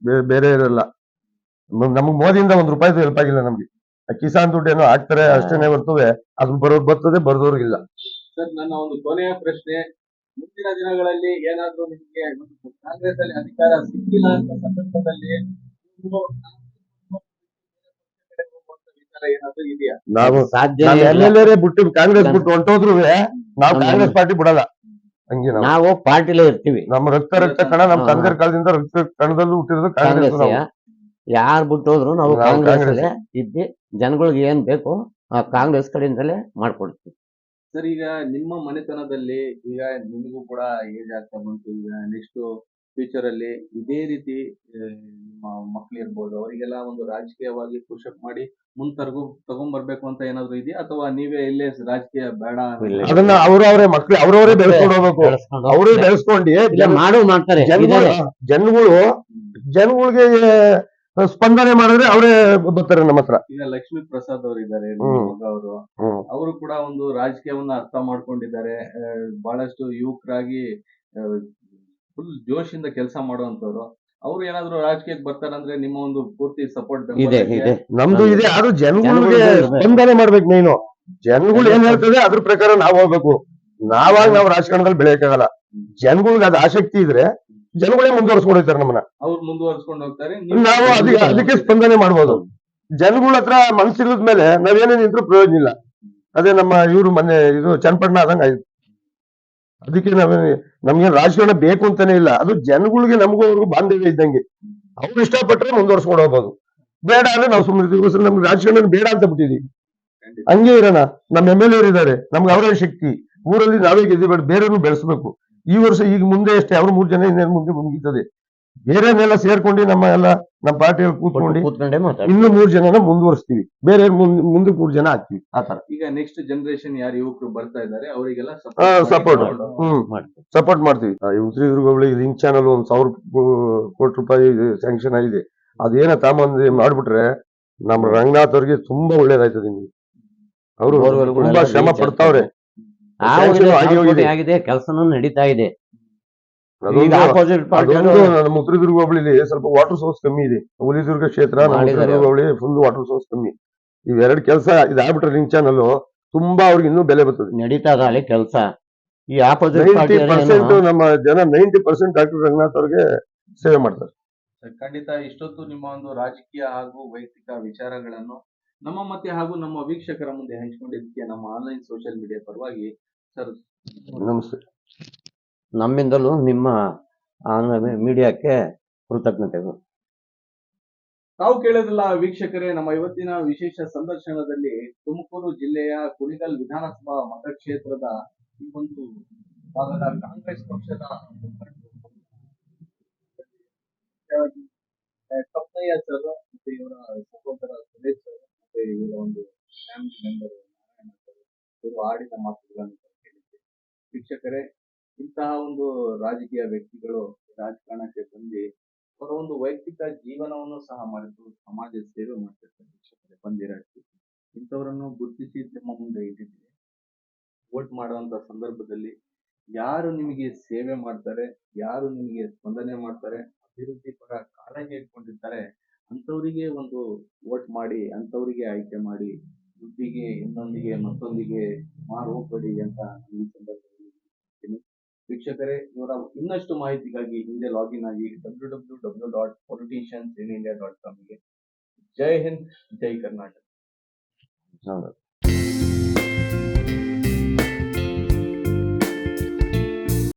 ಬೇರೆ ಇರಲ್ಲ. ನಮಗ್ ಮೋದಿಯಿಂದ ₹1 ಹೆಲ್ಪ್ ಆಗಿಲ್ಲ ನಮ್ಗೆ. ಕಿಸಾನ್ ದುಡ್ಡು ಏನೋ ಹಾಕ್ತಾರೆ ಅಷ್ಟೇನೆ ಬರ್ತದೆ. ಅದು ಬರೋರು ಬರ್ತದೆ, ಬರ್ದವ್ರಿಗಿಲ್ಲ. ಸರ್, ನನ್ನ ಒಂದು ಕೊನೆಯ ಪ್ರಶ್ನೆ, ಮುಂದಿನ ದಿನಗಳಲ್ಲಿ ಏನಾದ್ರೂ ನಿಮಗೆ ಕಾಂಗ್ರೆಸ್ ಅಲ್ಲಿ ಅಧಿಕಾರ ಸಿಕ್ಕಿಲ್ಲ ಅಂತ ಸಂದರ್ಭದಲ್ಲಿ ನೀವು ವಿಚಾರ ಏನಾದ್ರೂ ಇದೆಯಾ? ನಾವು ಸಾಧ್ಯನೇ ಇಲ್ಲ. MLA ಬಿಟ್ಟು ಕಾಂಗ್ರೆಸ್ ಬಿಟ್ಟು ಹೊಂಟೋದ್ರು ನಾವು ನಮ್ಮ- ಕಾಂಗ್ರೆಸ್ ಪಾರ್ಟಿ ಬಿಡಲ್ಲ. ಹಂಗೆ ನಾವು ಪಾರ್ಟಿಲೇ ಇರ್ತೀವಿ. ನಮ್ಮ ರಕ್ತ ಕಣ, ನಮ್ಮ ತಂದೆ ಕಾಲದಿಂದ ರಕ್ತ ಕಣದಲ್ಲೂ ಹುಟ್ಟಿರೋದು ಕಾಂಗ್ರೆಸ್. ಕಾಂಗ್ರೆಸ್ ಯಾರು ಬಿಟ್ಟು ಹೋದ್ರು ನಾವು ನಾವು ಕಾಂಗ್ರೆಸ್ ಕಾಂಗ್ರೆಸ್. ಇದ್ದಿ ಜನಗಳಿಗೆ ಏನ್ ಬೇಕು ಆ ಕಾಂಗ್ರೆಸ್ ಕಡೆಯಿಂದಲೇ ಮಾಡ್ಕೊಡ್ತೀವಿ. ಸರ್, ಈಗ ನಿಮ್ಮ ಮನೆತನದಲ್ಲಿ ಈಗ ನಿಮಗೂ ಕೂಡ ಏಜ್ ಆಗ್ತಾ ಬಂತು. ಈಗ ನೆಕ್ಸ್ಟ್ ಫ್ಯೂಚರ್ ಅಲ್ಲಿ ಇದೇ ರೀತಿ ನಿಮ್ಮ ಮಕ್ಳು ಇರ್ಬೋದು, ಅವರಿಗೆಲ್ಲ ಒಂದು ರಾಜಕೀಯವಾಗಿ ಪುಷಪ್ ಮಾಡಿ ತಗೊಂಡ್ಬರ್ಬೇಕು ಅಂತ ಏನಾದ್ರು ಇದೆಯಾ? ಅಥವಾ ನೀವೇ ಇಲ್ಲೇ ರಾಜಕೀಯ ಬೇಡ ಇಲ್ಲ. ಅದನ್ನ ಅವ್ರವರೇ ಮಕ್ಳು ಅವ್ರವರೇ ಬೆಳೆಸ್ಕೊಂಡು ಹೋಗ್ಬೇಕು. ಬೆಳೆಸ್ಕೊಂಡು ಅವರೇ ಹೋಗ್ತಾರೆ. ಬೆಳೆಸ್ಕೊಂಡು ಇಲ್ಲ ಮಾಡ್ತಾರೆ ಜನಗಳಿಗೆ ಸ್ಪಂದನೆ ಮಾಡಿದ್ರೆ ಅವರೇ ಬರ್ತಾರೆ ನಮ್ಮ ಹತ್ರ. ಈಗ ಲಕ್ಷ್ಮೀ ಪ್ರಸಾದ್ ಅವರು ಇದ್ದಾರೆ, ಹ್ಮ್. ಮಗ ಅವರು, ಹ್ಮ್. ಅವರು ಕೂಡ ಒಂದು ರಾಜಕೀಯವನ್ನ ಅರ್ಥ ಮಾಡ್ಕೊಂಡಿದ್ದಾರೆ. ಬಹಳಷ್ಟು ಯುವಕರಾಗಿ ಫುಲ್ ಜೋಶಿಂದ ಕೆಲಸ ಮಾಡುವಂತವ್ರು. ಅವ್ರು ಏನಾದ್ರು ರಾಜಕೀಯಕ್ಕೆ ಬರ್ತಾರಂದ್ರೆ ನಿಮ್ಮ ಒಂದು ಪೂರ್ತಿ ಸಪೋರ್ಟ್ ಇದೆ ಇದೆ. ನಮ್ದು ಇದೆ, ಆದ್ರೂ ಜನಗಳಿಗೆ ಜನಗಳಿಗೆ ಸ್ಪಂದನೆ ಮಾಡ್ಬೇಕು. ಮೇನು ಜನಗಳು ಏನ್ ಹೇಳ್ತದೆ ಅದ್ರ ಪ್ರಕಾರ ನಾವು ಹೋಗ್ಬೇಕು. ನಾವಾಗ ನಾವು ರಾಜಕಾರಣದಲ್ಲಿ ಬೆಳೆಯಕ್ಕಾಗಲ್ಲ. ಜನಗಳಿಗೆ ಅದು ಆಸಕ್ತಿ ಇದ್ರೆ ಜನಗಳೇ ಮುಂದುವರ್ಸ್ಕೊಂಡು ಹೋಗ್ತಾರೆ ನಮ್ಮನ್ನ. ಅವ್ರು ಮುಂದುವರ್ಸ್ಕೊಂಡು ಹೋಗ್ತಾರೆ. ನಾವು ಅದಕ್ಕೆ ಸ್ಪಂದನೆ ಮಾಡ್ಬೋದು. ಜನಗಳ ಹತ್ರ ಮನಸ್ಸಿಲ್ಲದ ಮೇಲೆ ನಾವೇನೇ ನಿಂತ್ರು ಪ್ರಯೋಜನ ಇಲ್ಲ. ಅದೇ ನಮ್ಮ ಇವ್ರು ಮೊನ್ನೆ ಇದು ಚನ್ನಪಟ್ಟಣ ಆದಂಗ ಆಯ್ತು. ಅದಕ್ಕೆ ನಮ್ಗೆ ರಾಜಕಾರಣ ಬೇಕು ಅಂತಾನೆ ಇಲ್ಲ. ಅದು ಜನಗಳಿಗೆ ನಮಗೂ ಅವ್ರಿಗೂ ಬಾಂಧವ್ಯ ಇದ್ದಂಗೆ. ಅವ್ರು ಇಷ್ಟಪಟ್ರೆ ಮುಂದುವರ್ಸ್ಕೊಂಡು ಹೋಗ್ಬೋದು. ಬೇಡ ಅಂದ್ರೆ ನಾವು ಸುಮ್ಮನೆ ನಮ್ಗೆ ರಾಜಕಾರಣ ಬೇಡ ಅಂತ ಬಿಟ್ಟಿದೀವಿ. ಹಂಗೆ ಇರೋಣ. ನಮ್ಮ MLA ಇದ್ದಾರೆ, ನಮ್ಗೆ ಅವರೇ ಶಕ್ತಿ. ಊರಲ್ಲಿ ನಾವೇ ಗೆದ್ದಿಬೇಡ, ಬೇರೆಯವ್ರನ್ನು ಬೆಳೆಸಬೇಕು. ಈ ವರ್ಷ ಈಗ ಮುಂದೆ ಅಷ್ಟೇ ಅವ್ರು 3 ಜನ ಇನ್ನೇನು ಮುಂದೆ ಮುಗಿತದೆ. ಬೇರೆನೆಲ್ಲ ಸೇರ್ಕೊಂಡು ನಮ್ಮ ಪಾರ್ಟಿಯಲ್ಲಿ ಕೂತ್ಕೊಂಡೇ ಮಾತಾಡ್ತೀವಿ. ಇನ್ನೂ 3 ಜನನ ಮುಂದುವರಿಸ್ತೀವಿ. ಬೇರೆ ಮುಂದಕ್ಕೆ 3 ಜನ ಹಾಕ್ತಿವಿ. ಆತರ ಈಗ ನೆಕ್ಸ್ಟ್ ಜನರೇಷನ್ ಯಾರು ಯುವಕರು ಬರ್ತಾ ಇದ್ದಾರೆ ಅವರಿಗೆಲ್ಲ ಸಪೋರ್ಟ್ ಮಾಡ್ತೀವಿ. ಸಪೋರ್ಟ್ ಮಾಡ್ತೀವಿ. ಚಿತ್ರದುರ್ಗ ಹೋಬಳಿ ಲಿಂಕ್ ಚಾನಲ್ ₹1,000 ಕೋಟಿ ಸ್ಯಾಂಕ್ಷನ್ ಆಗಿದೆ. ಅದೇನ ತಾಮಂದಿ ಮಾಡ್ಬಿಟ್ರೆ ನಮ್ಮ ರಂಗನಾಥ್ ಅವ್ರಿಗೆ ತುಂಬಾ ಒಳ್ಳೇದಾಯ್ತದೆ. ನಿಮ್ಗೆ ಅವರು ತುಂಬಾ ಶ್ರಮ ಪಡ್ತಾವ್ರೆ. ಆಗಿದೆ, ಕೆಲಸನೂ ನಡೀತಾ ಇದೆ. ಅದೊಂದು ಆಪೋಸಿಟ್ ಪಾರ್ಟಿ ನಮ್ಮ ಚಿತ್ರದುರ್ಗ ಹೋಬಳಿಲಿ ಸ್ವಲ್ಪ ವಾಟರ್ ಸೋರ್ಸ್ ಕಮ್ಮಿ ಇದೆ. ಹುಲಿದುರ್ಗ ಕ್ಷೇತ್ರ, ನಮ್ಮ ಚಿತ್ರದುರ್ಗ ಹೋಬಳಿ ಫುಲ್ ವಾಟರ್ ಸೋರ್ಸ್ ಕಮ್ಮಿ. ಇವೆರಡು ಕೆಲಸ ಇದಾಗ್ಬಿಟ್ರೆ ಲಿಂಕ್ ಚಾನಲ್ ತುಂಬಾ ಅವ್ರಿಗೆ ಇನ್ನೂ ಬೆಲೆ ಬರ್ತದೆ. ನಡೀತಾ ಇದೆ ಕೆಲಸ. ಈ ಆಪೋಸಿಟ್ 90% ನಮ್ಮ ಜನ 90% ಡಾಕ್ಟರ್ ರಂಗನಾಥ್ ಅವ್ರಿಗೆ ಸೇವೆ ಮಾಡ್ತಾರೆ. ಖಂಡಿತ ಇಷ್ಟೊತ್ತು ನಿಮ್ಮ ಒಂದು ರಾಜಕೀಯ ಹಾಗೂ ವೈಯಕ್ತಿಕ ವಿಚಾರಗಳನ್ನು ನಮ್ಮ ಮತ್ತೆ ಹಾಗೂ ನಮ್ಮ ವೀಕ್ಷಕರ ಮುಂದೆ ಹಂಚಿಕೊಂಡಿದ್ದಕ್ಕೆ ನಮ್ಮ ಆನ್ಲೈನ್ ಸೋಷಿಯಲ್ ಮೀಡಿಯಾ ಪರವಾಗಿ ಸರ್ ನಮಸ್ತೆ. ನಮ್ಮಿಂದಲೂ ನಿಮ್ಮ ಮೀಡಿಯಾಕ್ಕೆ ಕೃತಜ್ಞತೆಗಳು. ತಾವು ಕೇಳಿದ್ರಲ್ಲ ವೀಕ್ಷಕರೇ, ನಮ್ಮ ಇವತ್ತಿನ ವಿಶೇಷ ಸಂದರ್ಶನದಲ್ಲಿ ತುಮಕೂರು ಜಿಲ್ಲೆಯ ಕುಣಿಗಲ್ ವಿಧಾನಸಭಾ ಮತಕ್ಷೇತ್ರದ ಈ ಒಂದು ಭಾಗದ ಕಾಂಗ್ರೆಸ್ ಪಕ್ಷದ ಕಪ್ಪಯ್ಯ ಸರ್ ಮತ್ತೆ ಇವರ ಸಹೋದರ ಸುರೇಶ್ ಸರ್ ಮತ್ತೆ ಇವರ ಒಂದು ಫ್ಯಾಮಿಲಿ ಮೆಂಬರ್ ನಾರಾಯಣ ಸರ್ ಇವರು ಆಡಿದ ಮಾತುಗಳನ್ನು ಕೇಳಿದ್ದೆ. ವೀಕ್ಷಕರೇ, ಇಂತಹ ಒಂದು ರಾಜಕೀಯ ವ್ಯಕ್ತಿಗಳು ರಾಜಕಾರಣಕ್ಕೆ ಬಂದು ಅವರ ಒಂದು ವೈಯಕ್ತಿಕ ಜೀವನವನ್ನು ಸಹ ಮಾಡಿದ್ದು ಸಮಾಜ ಸೇವೆ ಮಾಡ್ತಿರ್ತಾರೆ. ವೀಕ್ಷಕರೇ, ಬಂದಿರಾಡ್ತಿ ಇಂಥವರನ್ನು ಗುರುತಿಸಿ ನಿಮ್ಮ ಮುಂದೆ ಇಟ್ಟಿದ್ದೀವಿ. ವೋಟ್ ಮಾಡುವಂತ ಸಂದರ್ಭದಲ್ಲಿ ಯಾರು ನಿಮಗೆ ಸೇವೆ ಮಾಡ್ತಾರೆ, ಯಾರು ನಿಮಗೆ ಸ್ಪಂದನೆ ಮಾಡ್ತಾರೆ, ಅಭಿವೃದ್ಧಿ ಪರ ಕಾಳಜಿ ಇಟ್ಕೊಂಡಿರ್ತಾರೆ, ಅಂಥವರಿಗೆ ಒಂದು ವೋಟ್ ಮಾಡಿ, ಅಂಥವರಿಗೆ ಆಯ್ಕೆ ಮಾಡಿ. ದುಡ್ಡಿಗೆ ಇನ್ನೊಂದಿಗೆ ಮತ್ತೊಂದಿಗೆ ಮಾರು ಹೋಗ್ಬೇಡಿ ಅಂತ ಈ ಸಂದರ್ಭದಲ್ಲಿ ಹೇಳ್ತೀನಿ. ವೀಕ್ಷಕರೇ, ಇವರ ಇನ್ನಷ್ಟು ಮಾಹಿತಿಗಾಗಿ ಹಿಂದೆ ಲಾಗಿನ್ ಆಗಿ www.politiciansinIndia.com ಗೆ. ಜೈ ಹಿಂದ್, ಜೈ ಕರ್ನಾಟಕ. ಹೌದು.